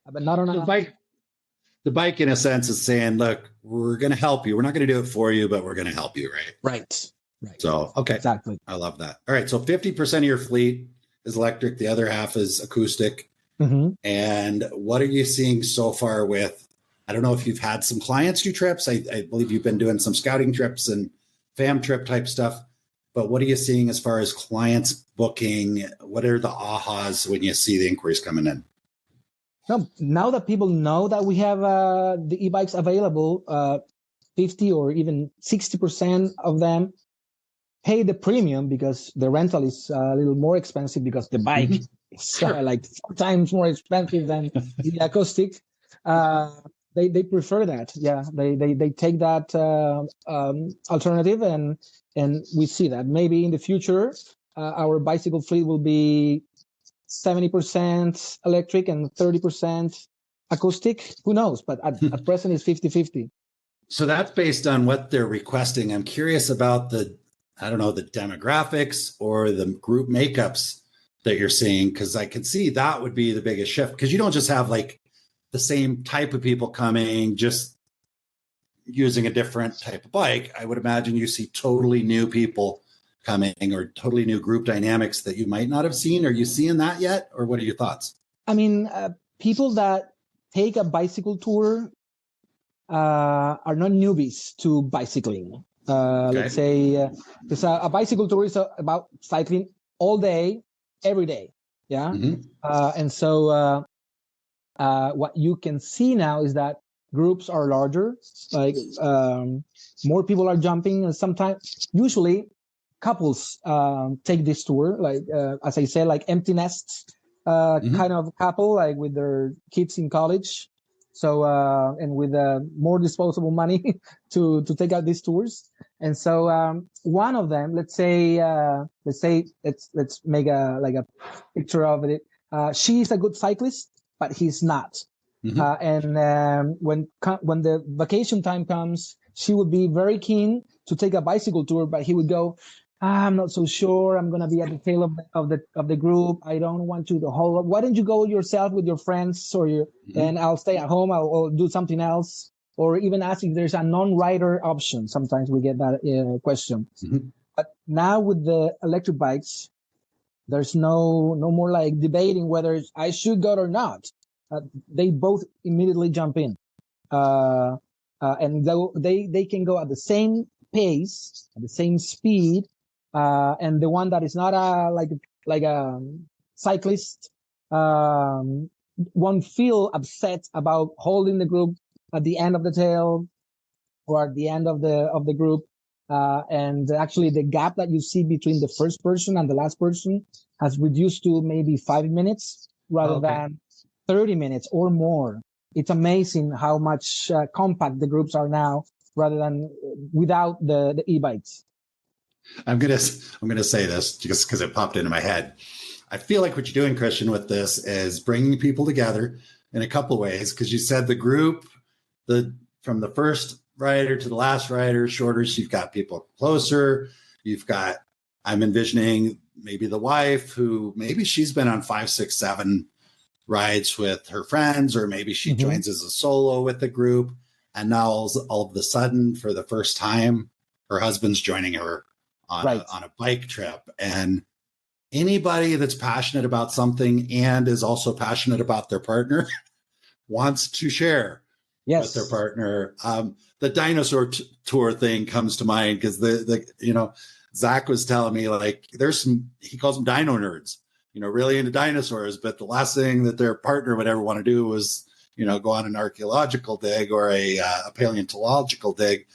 [SPEAKER 2] but not on a
[SPEAKER 3] bike. The bike, in a sense, is saying, "Look, we're going to help you. We're not going to do it for you, but we're going to help you." Right. So, okay,
[SPEAKER 2] exactly.
[SPEAKER 3] I love that. All right, so 50% of your fleet is electric. The other half is acoustic. And what are you seeing so far with? I don't know if you've had some clients do trips. I believe you've been doing some scouting trips and fam trip type stuff. But what are you seeing as far as clients booking? What are the ahas when you see the inquiries coming in?
[SPEAKER 2] No, now that people know that we have the e-bikes available, 50 or even 60% of them pay the premium because the rental is a little more expensive because the bike is like 4 times more expensive than the acoustic. They prefer that. Yeah, they take that alternative, and we see that maybe in the future our bicycle fleet will be 70% electric and 30% acoustic. Who knows? But at present it's 50-50.
[SPEAKER 3] So that's based on what they're requesting. I'm curious about the demographics or the group makeups that you're seeing, because I can see that would be the biggest shift, because you don't just have like the same type of people coming, just using a different type of bike. I would imagine you see totally new people coming or totally new group dynamics that you might not have seen. Are you seeing that yet? Or what are your thoughts?
[SPEAKER 2] I mean, people that take a bicycle tour are not newbies to bicycling. Okay. Let's say because a bicycle tour is about cycling all day, every day. Yeah. And so what you can see now is that groups are larger, like more people are jumping, and sometimes, usually, couples take this tour, like as I said, like empty nests kind of couple, like with their kids in college. So and with more disposable money to take out these tours. And so one of them, let's make a picture of it. She's a good cyclist, but he's not. And when the vacation time comes, she would be very keen to take a bicycle tour, but he would go, I'm not so sure. I'm going to be at the tail of the group. I don't want you to hold up. Why don't you go yourself with your friends and I'll stay at home. I'll do something else. Or even ask if there's a non-rider option. Sometimes we get that question. But now with the electric bikes, there's no more like debating whether I should go or not. They both immediately jump in. And they can go at the same pace, at the same speed. And the one that is not like a cyclist won't feel upset about holding the group at the end of the tail or at the end of the group. And actually, the gap that you see between the first person and the last person has reduced to maybe 5 minutes rather than 30 minutes or more. It's amazing how much compact the groups are now rather than without the e-bikes.
[SPEAKER 3] I'm gonna say this just because it popped into my head. I feel like what you're doing, Cristian, with this is bringing people together in a couple of ways. Because you said the group, from the first rider to the last rider, shorter. So you've got people closer. I'm envisioning maybe the wife who maybe she's been on 5, 6, 7 rides with her friends, or maybe she joins as a solo with the group, and now all of a sudden, for the first time, her husband's joining her on a bike trip. And anybody that's passionate about something and is also passionate about their partner wants to share with their partner. The dinosaur tour thing comes to mind because Zach was telling me, like, he calls them dino nerds, really into dinosaurs, but the last thing that their partner would ever want to do was, go on an archaeological dig or a paleontological dig.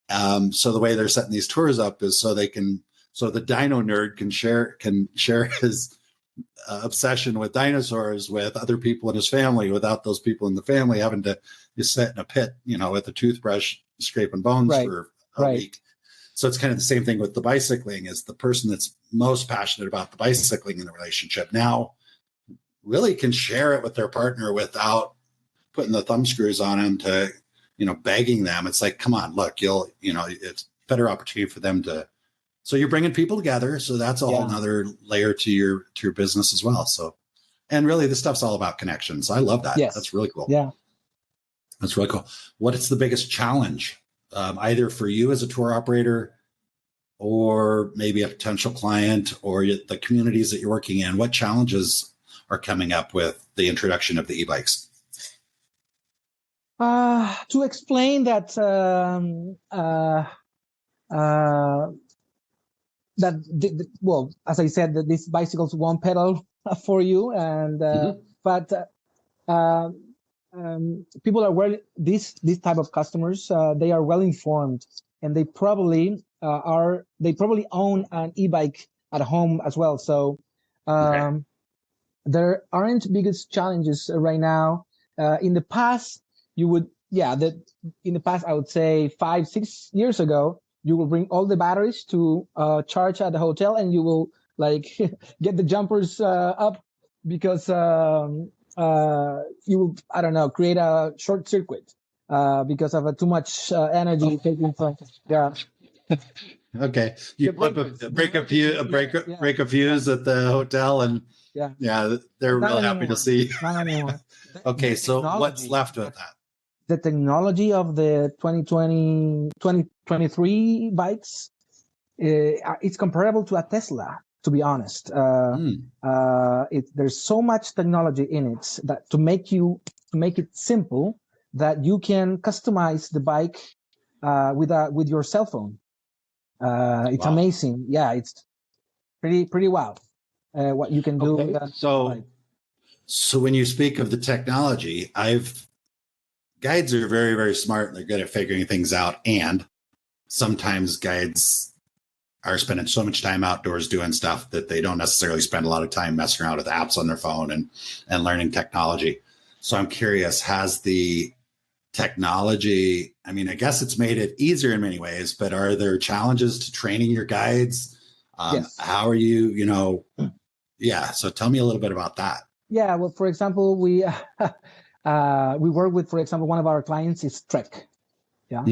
[SPEAKER 3] So the way they're setting these tours up is so the dino nerd can share his obsession with dinosaurs with other people in his family, without those people in the family having to just sit in a pit, with a toothbrush scraping bones for a week. So it's kind of the same thing with the bicycling. Is the person that's most passionate about the bicycling in the relationship now really can share it with their partner without putting the thumb screws on them to, begging them. It's like, come on, look, it's a better opportunity for them to. So you're bringing people together. So that's a whole nother layer to your business as well. So, and really this stuff's all about connections. I love that.
[SPEAKER 2] Yes.
[SPEAKER 3] That's really cool.
[SPEAKER 2] Yeah.
[SPEAKER 3] That's really cool. What is the biggest challenge, either for you as a tour operator or maybe a potential client or the communities that you're working in? What challenges are coming up with the introduction of the e-bikes?
[SPEAKER 2] To explain that well, as I said, that these bicycles won't pedal for you, and but people are these type of customers, they are well informed, and they probably own an e-bike at home as well. So there aren't biggest challenges right now. In the past, in the past, I would say 5-6 years ago, you will bring all the batteries to charge at the hotel, and you will like get the jumpers up because you will, I don't know, create a short circuit because of too much energy taking from. Yeah.
[SPEAKER 3] Okay, you break a fuse at the hotel, and they're real happy to see.
[SPEAKER 2] Not anymore.
[SPEAKER 3] Okay, so what's left of that?
[SPEAKER 2] The technology of the 2023 bikes, it's comparable to a Tesla, to be honest. There's so much technology in it that to make it simple that you can customize the bike with your cell phone. It's amazing. Yeah, it's pretty wow what you can do. With that bike.
[SPEAKER 3] So when you speak of the technology, guides are very, very smart, and they're good at figuring things out. And sometimes guides are spending so much time outdoors doing stuff that they don't necessarily spend a lot of time messing around with apps on their phone and learning technology. So I'm curious, has the technology, I mean, I guess it's made it easier in many ways, but are there challenges to training your guides?
[SPEAKER 2] Yes.
[SPEAKER 3] How are you, so tell me a little bit about that.
[SPEAKER 2] Yeah, well, for example, we work with, for example, one of our clients is Trek. Yeah.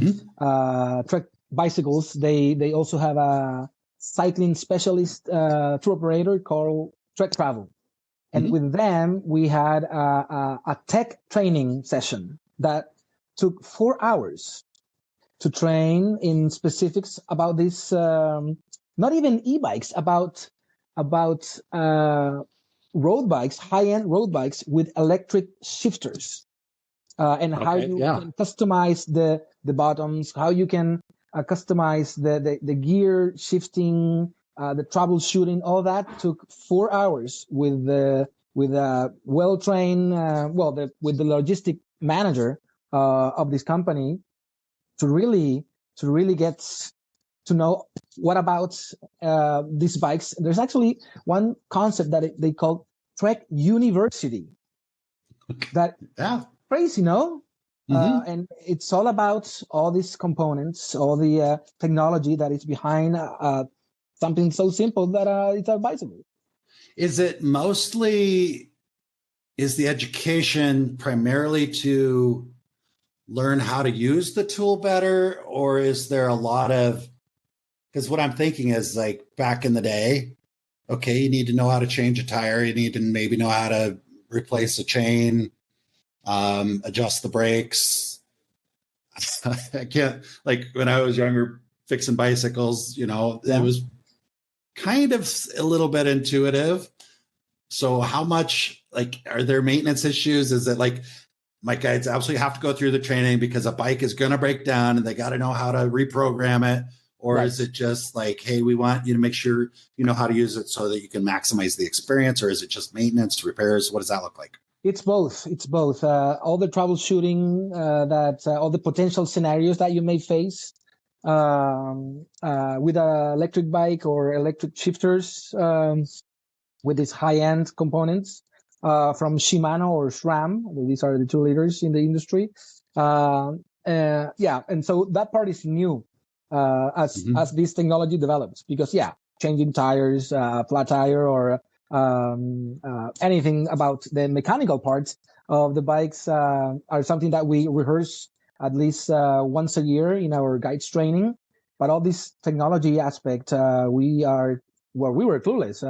[SPEAKER 2] Trek bicycles. They also have a cycling specialist tour operator called Trek Travel. And with them, we had a tech training session that took 4 hours to train in specifics about this, not even e-bikes, about road bikes, high-end road bikes with electric shifters, and how you can customize the bottoms, how you can customize the gear shifting, the troubleshooting. All that took 4 hours with a well-trained, with the logistic manager of this company to really get to know what about these bikes. There's actually one concept that they call Trek University. That crazy, no? And it's all about all these components, all the technology that is behind something so simple that it's a bicycle.
[SPEAKER 3] Is the education primarily to learn how to use the tool better, or is there a lot of, because what I'm thinking is like back in the day, okay, you need to know how to change a tire. You need to maybe know how to replace a chain, adjust the brakes. I can't, like when I was younger fixing bicycles, it was kind of a little bit intuitive. So how much, like, are there maintenance issues? Is it like my guides absolutely have to go through the training because a bike is going to break down and they got to know how to reprogram it? Or is it just like, hey, we want you to make sure you know how to use it so that you can maximize the experience? Or is it just maintenance, repairs? What does that look like?
[SPEAKER 2] It's both. All the troubleshooting, all the potential scenarios that you may face with an electric bike or electric shifters with these high-end components from Shimano or SRAM. These are the two leaders in the industry. And so that part is new. As this technology develops, because changing tires, flat tire, or anything about the mechanical parts of the bikes are something that we rehearse at least once a year in our guides training. But all this technology aspect, we were clueless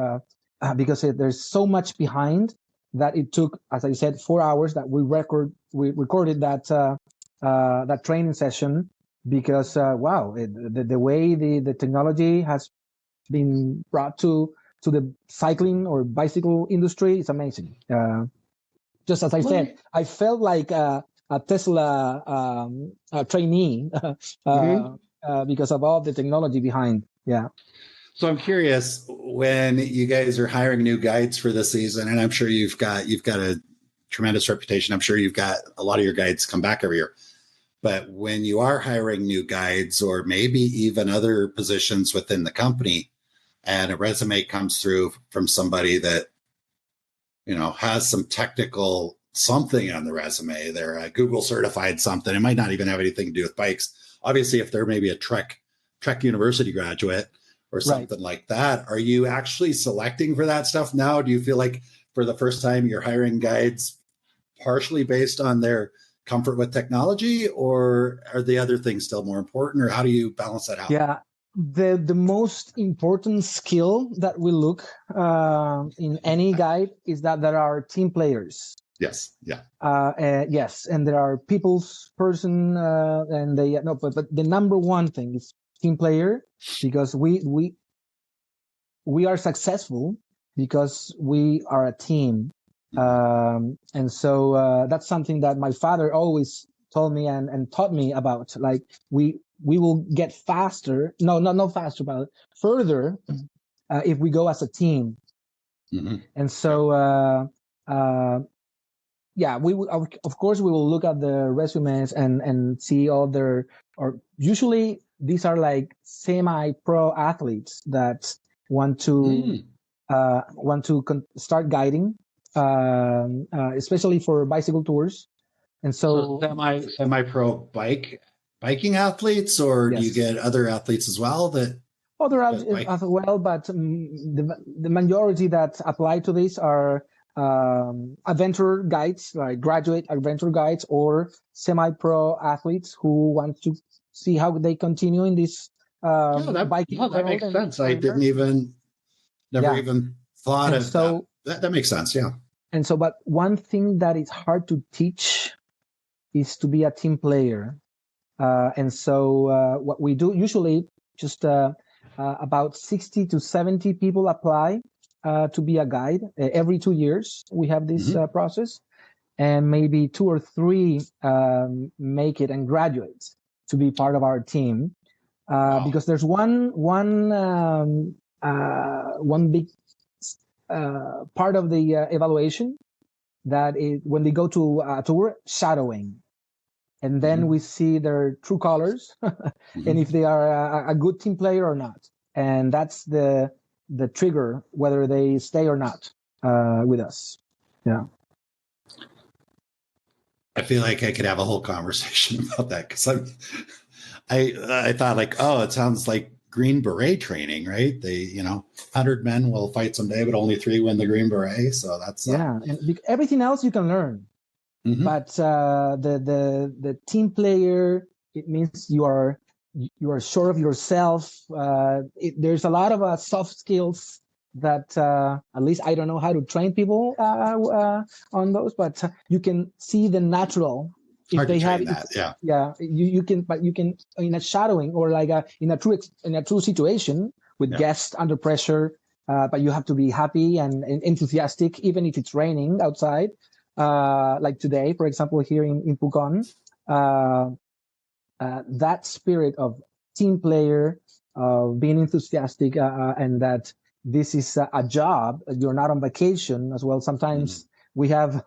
[SPEAKER 2] because there's so much behind that it took, as I said, 4 hours that we recorded that training session. Because the way the technology has been brought to the cycling or bicycle industry is amazing. Just as I said, I felt like a Tesla trainee because of all the technology behind. Yeah.
[SPEAKER 3] So I'm curious, when you guys are hiring new guides for the season, and I'm sure you've got a tremendous reputation. I'm sure you've got a lot of your guides come back every year. But when you are hiring new guides, or maybe even other positions within the company, and a resume comes through from somebody that, has some technical something on the resume, they're a Google certified something, it might not even have anything to do with bikes. Obviously, if they're maybe a Trek University graduate or something like that, are you actually selecting for that stuff now? Do you feel like for the first time you're hiring guides partially based on their comfort with technology, or are the other things still more important, or how do you balance that out?
[SPEAKER 2] Yeah, the most important skill that we look in any guide is that there are team players.
[SPEAKER 3] Yes. Yeah.
[SPEAKER 2] Yes, and there are people's person, and they no, but the number one thing is team player, because we are successful because we are a team. And so that's something that my father always told me and taught me about. Like we will get faster. No, not faster, but further if we go as a team.
[SPEAKER 3] Mm-hmm.
[SPEAKER 2] And so we of course we will look at the resumes and see all their, or usually these are like semi-pro athletes that want to start guiding. Especially for bicycle tours, and so
[SPEAKER 3] semi-pro biking athletes, or
[SPEAKER 2] yes.
[SPEAKER 3] Do you get other athletes as well that
[SPEAKER 2] other as well? But the majority that apply to this are adventure guides, like graduate adventure guides, or semi-pro athletes who want to see how they continue in this biking.
[SPEAKER 3] That makes sense. I didn't even even thought of that. That makes sense. Yeah.
[SPEAKER 2] And so, but one thing that is hard to teach is to be a team player. And so what we do usually, just about 60 to 70 people apply to be a guide. Every 2 years, we have this process. And maybe 2 or 3 make it and graduate to be part of our team. Because there's one big part of the evaluation that is when they go to a tour, shadowing, and then we see their true colors and if they are a good team player or not, and that's the trigger whether they stay or not with us. Yeah,
[SPEAKER 3] I feel like I could have a whole conversation about that, because I thought like, oh, it sounds like Green Beret training, right? They, 100 men will fight someday, but only 3 win the Green Beret. So that's
[SPEAKER 2] and everything else you can learn, but the team player, it means you are sure of yourself. There's a lot of soft skills that at least I don't know how to train people on those, but you can see the natural. If they have that, you can, but you can in a shadowing or like in a true situation with guests under pressure, but you have to be happy and enthusiastic even if it's raining outside, like today, for example, here in Pucon. That spirit of team player, of being enthusiastic, and that this is a job. You're not on vacation as well. Sometimes we have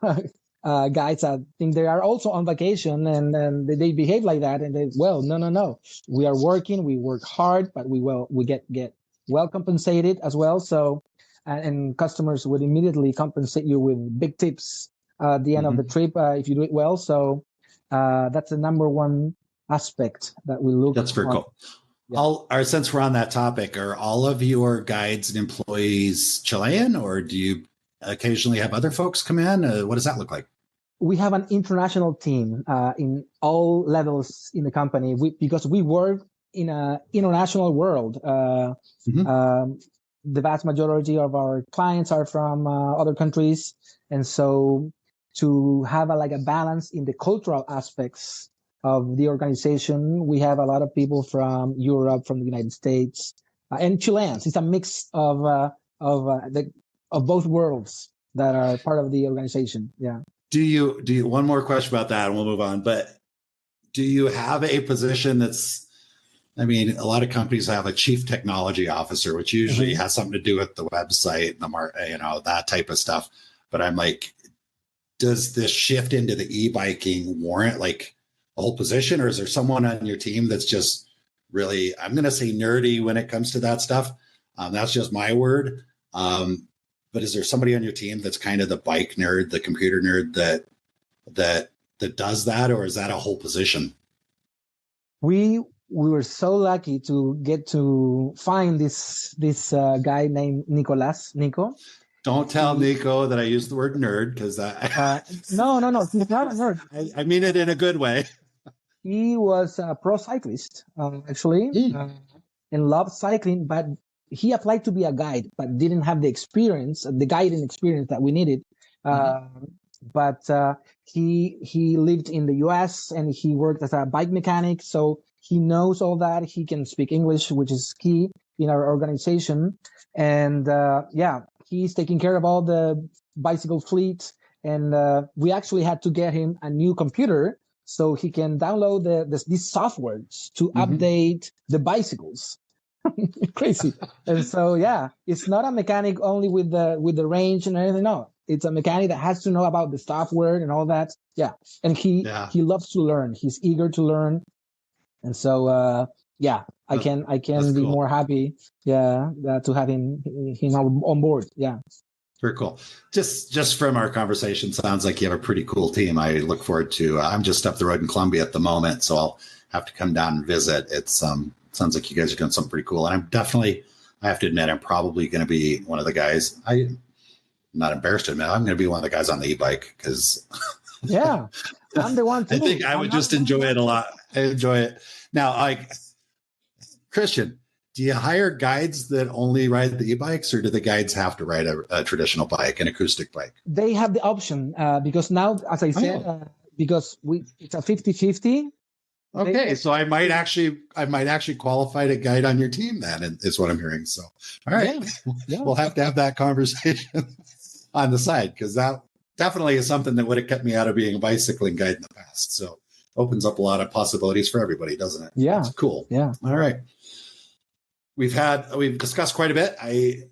[SPEAKER 2] guides that think they are also on vacation, and they behave like that. And no. We are working. We work hard, but we get well compensated as well. So, and customers would immediately compensate you with big tips at the end of the trip if you do it well. So that's the number one aspect that we look.
[SPEAKER 3] That's very cool. Yeah. Since we're on that topic, are all of your guides and employees Chilean, or do you occasionally have other folks come in? What does that look like?
[SPEAKER 2] We have an international team in all levels in the company, because we work in an international world. The vast majority of our clients are from other countries. And so to have a balance in the cultural aspects of the organization, we have a lot of people from Europe, from the United States, and Chileans. It's a mix of both worlds that are part of the organization. Yeah.
[SPEAKER 3] Do you, one more question about that and we'll move on, but do you have a position that's, I mean, a lot of companies have a chief technology officer, which usually has something to do with the website and that type of stuff. But I'm like, does this shift into the e-biking warrant like a whole position, or is there someone on your team that's just really, I'm going to say nerdy when it comes to that stuff? That's just my word. But is there somebody on your team that's kind of the bike nerd, the computer nerd that does that, or is that a whole position?
[SPEAKER 2] We were so lucky to get to find this guy named Nico.
[SPEAKER 3] Don't tell Nico that I used the word nerd, because
[SPEAKER 2] no, he's not a nerd.
[SPEAKER 3] I mean it in a good way.
[SPEAKER 2] He was a pro cyclist, actually, and loved cycling, but he applied to be a guide, but didn't have the experience, the guiding experience that we needed. But he lived in the US and he worked as a bike mechanic. So he knows all that. He can speak English, which is key in our organization. And he's taking care of all the bicycle fleet. And we actually had to get him a new computer so he can download these softwares to update the bicycles. Crazy. And so, it's not a mechanic only with the range and everything. No, it's a mechanic that has to know about the software and all that. Yeah. And he loves to learn. He's eager to learn. And so, I can be more happy. To have him on board. Yeah.
[SPEAKER 3] Very cool. Just from our conversation, sounds like you have a pretty cool team. I look forward to, I'm just up the road in Columbia at the moment, so I'll have to come down and visit. It's, sounds like you guys are doing something pretty cool. And I have to admit, I'm probably going to be one of the guys. I'm not embarrassed to admit, I'm going to be one of the guys on the e-bike because
[SPEAKER 2] I'm the one too.
[SPEAKER 3] I think I would just enjoy it a lot. I enjoy it. Now, Cristian, do you hire guides that only ride the e-bikes, or do the guides have to ride a traditional bike, an acoustic bike?
[SPEAKER 2] They have the option because now, as I said, because it's a 50-50.
[SPEAKER 3] Okay, so I might actually qualify to guide on your team then, is what I'm hearing. So, all right, we'll have to have that conversation on the side, because that definitely is something that would have kept me out of being a bicycling guide in the past. So, opens up a lot of possibilities for everybody, doesn't it?
[SPEAKER 2] Yeah,
[SPEAKER 3] it's cool.
[SPEAKER 2] Yeah.
[SPEAKER 3] All right, we've discussed quite a bit. I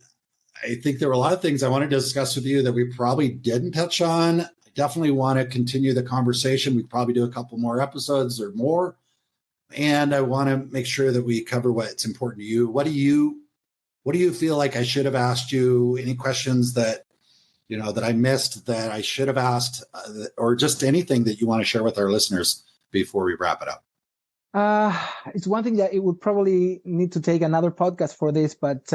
[SPEAKER 3] think there were a lot of things I wanted to discuss with you that we probably didn't touch on. Definitely want to continue the conversation. We probably do a couple more episodes or more. And I want to make sure that we cover what's important to you. What do you feel like I should have asked you? Any questions that I missed that I should have asked, or just anything that you want to share with our listeners before we wrap it up?
[SPEAKER 2] It's one thing that it would probably need to take another podcast for this, but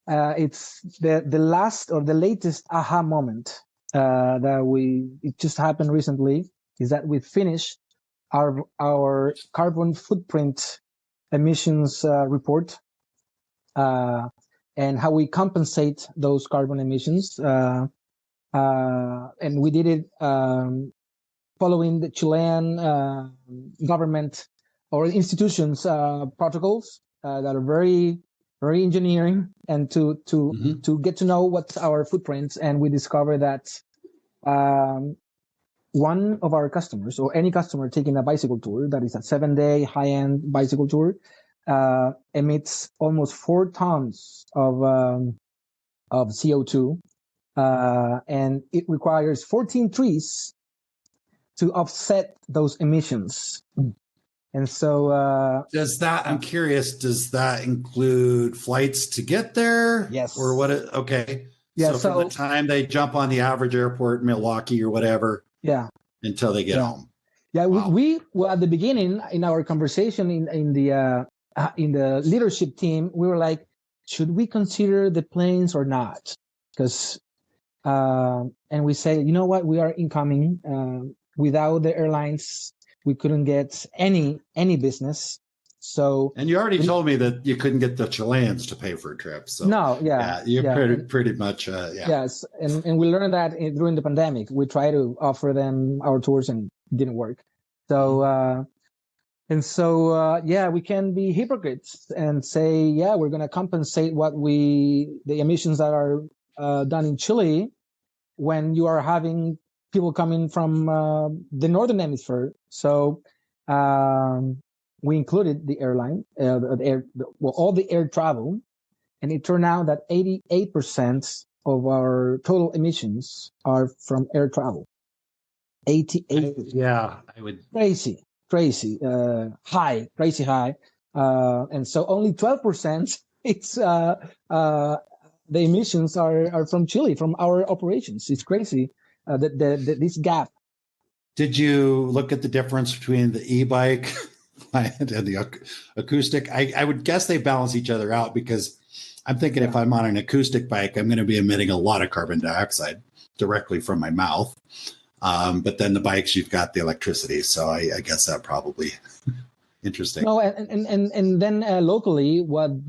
[SPEAKER 2] it's the last or the latest aha moment. It just happened recently, is that we finished our carbon footprint emissions report, and how we compensate those carbon emissions. And we did it following the Chilean government or institutions protocols that are very, very engineering, and to get to know what's our footprints. And we discovered that one of our customers, or any customer taking a bicycle tour that is a 7-day high-end bicycle tour, emits almost 4 tons of CO2, and it requires 14 trees to offset those emissions. And so
[SPEAKER 3] I'm curious, does that include flights to get there?
[SPEAKER 2] Yes.
[SPEAKER 3] Or what? Okay.
[SPEAKER 2] Yeah.
[SPEAKER 3] So from the time they jump on the average airport in Milwaukee or whatever, until they get home.
[SPEAKER 2] Yeah. Wow. We at the beginning in our conversation in the leadership team, we were like, should we consider the planes or not? Because and we say, you know what, we are incoming. Without the airlines, we couldn't get any business. So,
[SPEAKER 3] and you already told me that you couldn't get the Chileans to pay for a trip. So you're pretty much
[SPEAKER 2] Yes, and we learned that during the pandemic. We tried to offer them our tours and it didn't work. So we can be hypocrites and say, we're going to compensate the emissions that are done in Chile when you are having people coming from the northern hemisphere. So we included the airline, all the air travel, and it turned out that 88% of our total emissions are from air travel. 88.
[SPEAKER 3] Yeah, I would.
[SPEAKER 2] Crazy, crazy high. And so only 12% it's the emissions are from Chile, from our operations. It's crazy, this gap.
[SPEAKER 3] Did you look at the difference between the e-bike and the acoustic? I would guess they balance each other out, because I'm thinking if I'm on an acoustic bike, I'm going to be emitting a lot of carbon dioxide directly from my mouth. But then the bikes, you've got the electricity. So I guess that probably interesting.
[SPEAKER 2] No, and then locally, what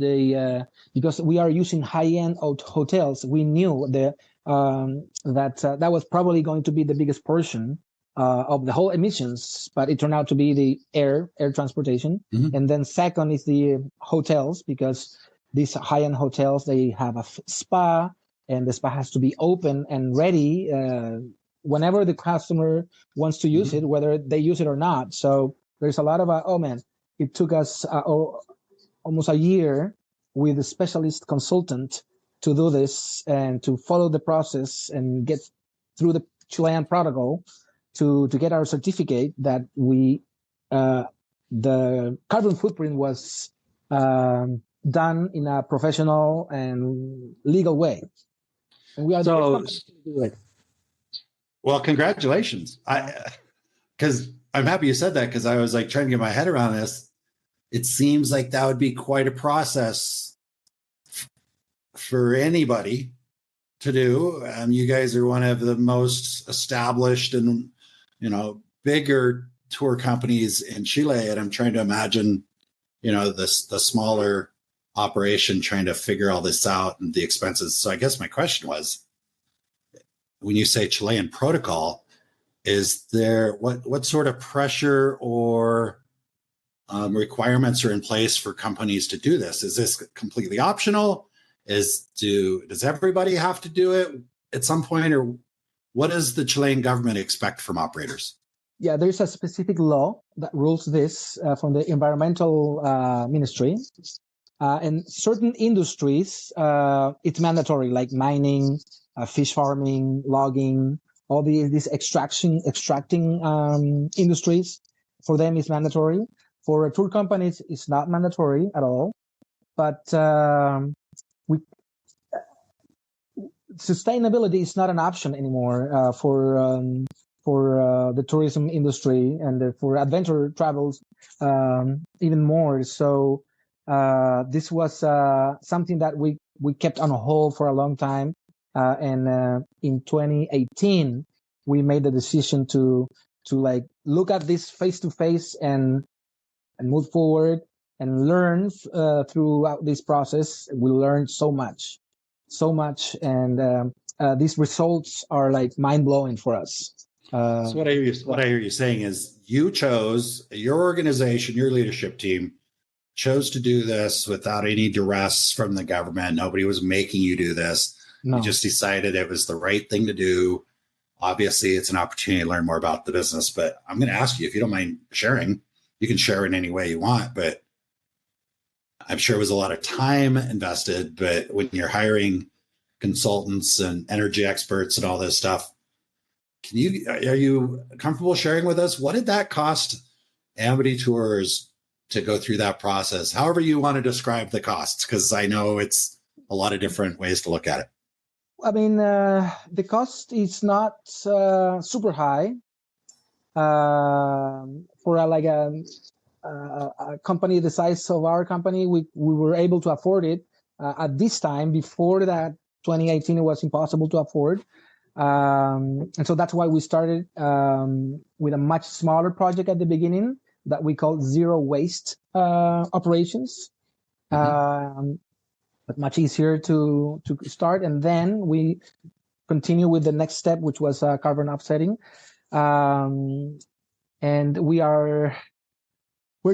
[SPEAKER 2] because we are using high-end hotels, we knew that that was probably going to be the biggest portion of the whole emissions, but it turned out to be the air transportation. Mm-hmm. And then second is the hotels, because these high-end hotels, they have a spa, and the spa has to be open and ready whenever the customer wants to use it, whether they use it or not. So there's a lot of, it took us almost a year with a specialist consultant to do this and to follow the process and get through the Chilean protocol to get our certificate that the carbon footprint was done in a professional and legal way. And we are the first company to do it.
[SPEAKER 3] Well, congratulations. Because I'm happy you said that, because I was like trying to get my head around this. It seems like that would be quite a process for anybody to do. You guys are one of the most established and, bigger tour companies in Chile. And I'm trying to imagine, the smaller operation trying to figure all this out and the expenses. So I guess my question was, when you say Chilean protocol, is there what sort of pressure or requirements are in place for companies to do this? Is this completely optional? Does everybody have to do it at some point, or what does the Chilean government expect from operators?
[SPEAKER 2] Yeah, there's a specific law that rules this from the environmental ministry. And certain industries, it's mandatory, like mining, fish farming, logging, all these extracting industries. For them, it's mandatory. For tour companies, it's not mandatory at all. But sustainability is not an option anymore for the tourism industry and for adventure travels even more. So this was something that we kept on hold for a long time. And in 2018, we made the decision to like look at this face to face and move forward and learn throughout this process. We learned so much, and these results are like mind blowing for us.
[SPEAKER 3] So what I hear you saying is your organization, your leadership team chose to do this without any duress from the government. Nobody was making you do this. No. You just decided it was the right thing to do. Obviously, it's an opportunity to learn more about the business, but I'm going to ask you, if you don't mind sharing, you can share in any way you want, but I'm sure it was a lot of time invested. But when you're hiring consultants and energy experts and all this stuff, are you comfortable sharing with us, what did that cost Amity Tours to go through that process? However you want to describe the costs, because I know it's a lot of different ways to look at it.
[SPEAKER 2] I mean, the cost is not super high for a company the size of our company. We were able to afford it at this time. Before that, 2018, it was impossible to afford. And so that's why we started with a much smaller project at the beginning that we called zero waste operations. But much easier to start. And then we continue with the next step, which was carbon offsetting. And we're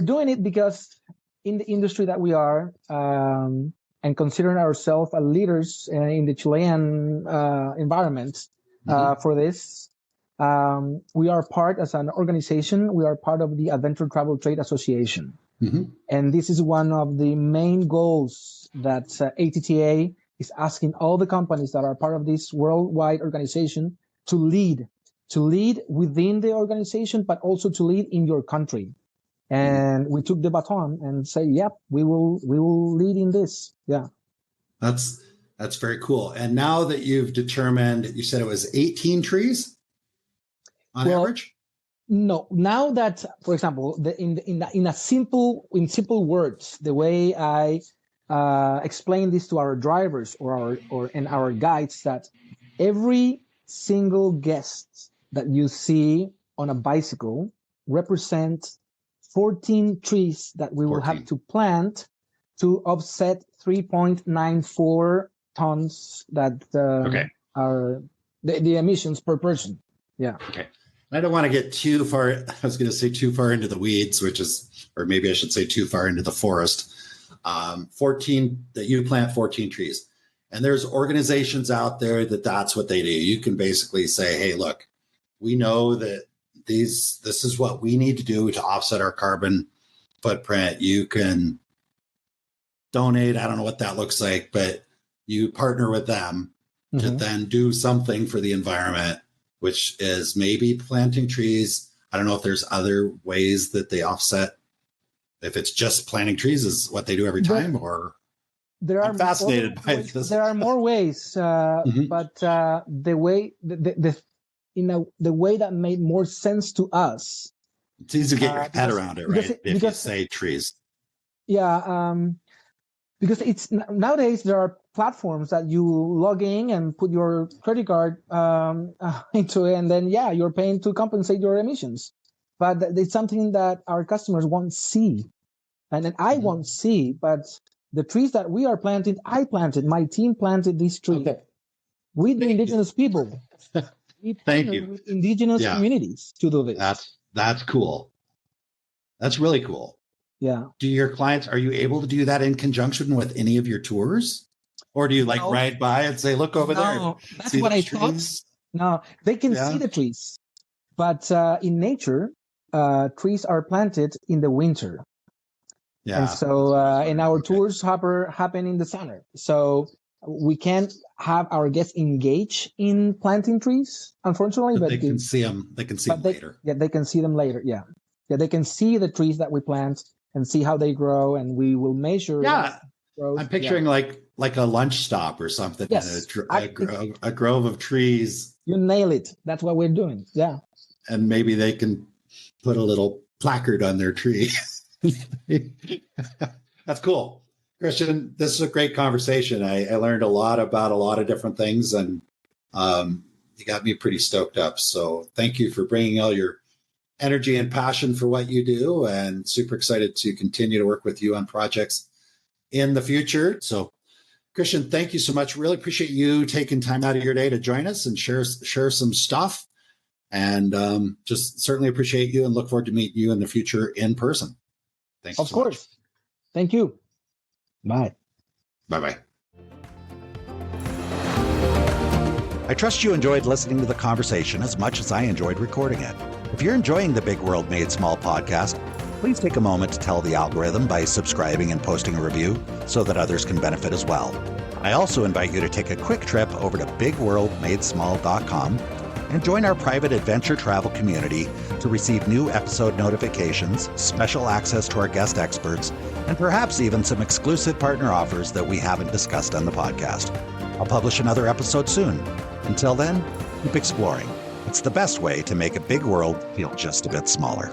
[SPEAKER 2] doing it because in the industry that we are, and considering ourselves leaders in the Chilean environment for this, we are part, as an organization, we are part of the Adventure Travel Trade Association.
[SPEAKER 3] Mm-hmm.
[SPEAKER 2] And this is one of the main goals that ATTA is asking all the companies that are part of this worldwide organization to lead within the organization, but also to lead in your country. And we took the baton and say, yep, we will lead in this. Yeah.
[SPEAKER 3] That's very cool. And now that you've determined, you said it was 18 trees on average?
[SPEAKER 2] No, now that, for example, in simple words, the way I explain this to our drivers or our guides, that every single guest that you see on a bicycle represents 14 trees that we will have to plant to offset 3.94 tons that are the emissions per person. Yeah.
[SPEAKER 3] Okay. I don't want to get too far. I was going to say too far into the weeds, or maybe I should say too far into the forest. 14 that you plant 14 trees, and there's organizations out there that's what they do. You can basically say, hey, look, we know that this is what we need to do to offset our carbon footprint. You can donate. I don't know what that looks like, but you partner with them to then do something for the environment, which is maybe planting trees. I don't know if there's other ways that they offset. If it's just planting trees is what they do every time, or I'm fascinated by this.
[SPEAKER 2] There are more ways, but the way the way that made more sense to us.
[SPEAKER 3] It's easy to get your head around it, right? If you say trees.
[SPEAKER 2] Yeah, because it's nowadays there are platforms that you log in and put your credit card into it, and then you're paying to compensate your emissions. But it's something that our customers won't see, and then I won't see. But the trees that we are planting, I planted. My team planted these trees with the indigenous people.
[SPEAKER 3] Thank you.
[SPEAKER 2] With indigenous communities to do this.
[SPEAKER 3] That's cool. That's really cool.
[SPEAKER 2] Yeah.
[SPEAKER 3] Do your clients, are you able to do that in conjunction with any of your tours? Or do you ride by and say, look over there?
[SPEAKER 2] No, that's what I thought. No, they can see the trees. But in nature, trees are planted in the winter. Yeah. And so and our tours happen in the summer. So we can't have our guests engage in planting trees, unfortunately. But
[SPEAKER 3] they can see them. They can see them later.
[SPEAKER 2] Yeah, they can see them later. Yeah. Yeah, they can see the trees that we plant and see how they grow, and we will measure.
[SPEAKER 3] Yeah. I'm picturing like a lunch stop or something.
[SPEAKER 2] Yes.
[SPEAKER 3] A grove of trees.
[SPEAKER 2] You nail it. That's what we're doing. Yeah.
[SPEAKER 3] And maybe they can put a little placard on their tree. That's cool. Cristian, this is a great conversation. I learned a lot about a lot of different things, and you got me pretty stoked up. So thank you for bringing all your energy and passion for what you do, and super excited to continue to work with you on projects in the future. So Cristian, thank you so much. Really appreciate you taking time out of your day to join us and share some stuff. And just certainly appreciate you and look forward to meeting you in the future in person. Thanks.
[SPEAKER 2] Of course. Thank you. Bye.
[SPEAKER 3] Bye-bye.
[SPEAKER 1] I trust you enjoyed listening to the conversation as much as I enjoyed recording it. If you're enjoying the Big World Made Small podcast, please take a moment to tell the algorithm by subscribing and posting a review so that others can benefit as well. I also invite you to take a quick trip over to bigworldmadesmall.com and join our private adventure travel community to receive new episode notifications, special access to our guest experts, and perhaps even some exclusive partner offers that we haven't discussed on the podcast. I'll publish another episode soon. Until then, keep exploring. It's the best way to make a big world feel just a bit smaller.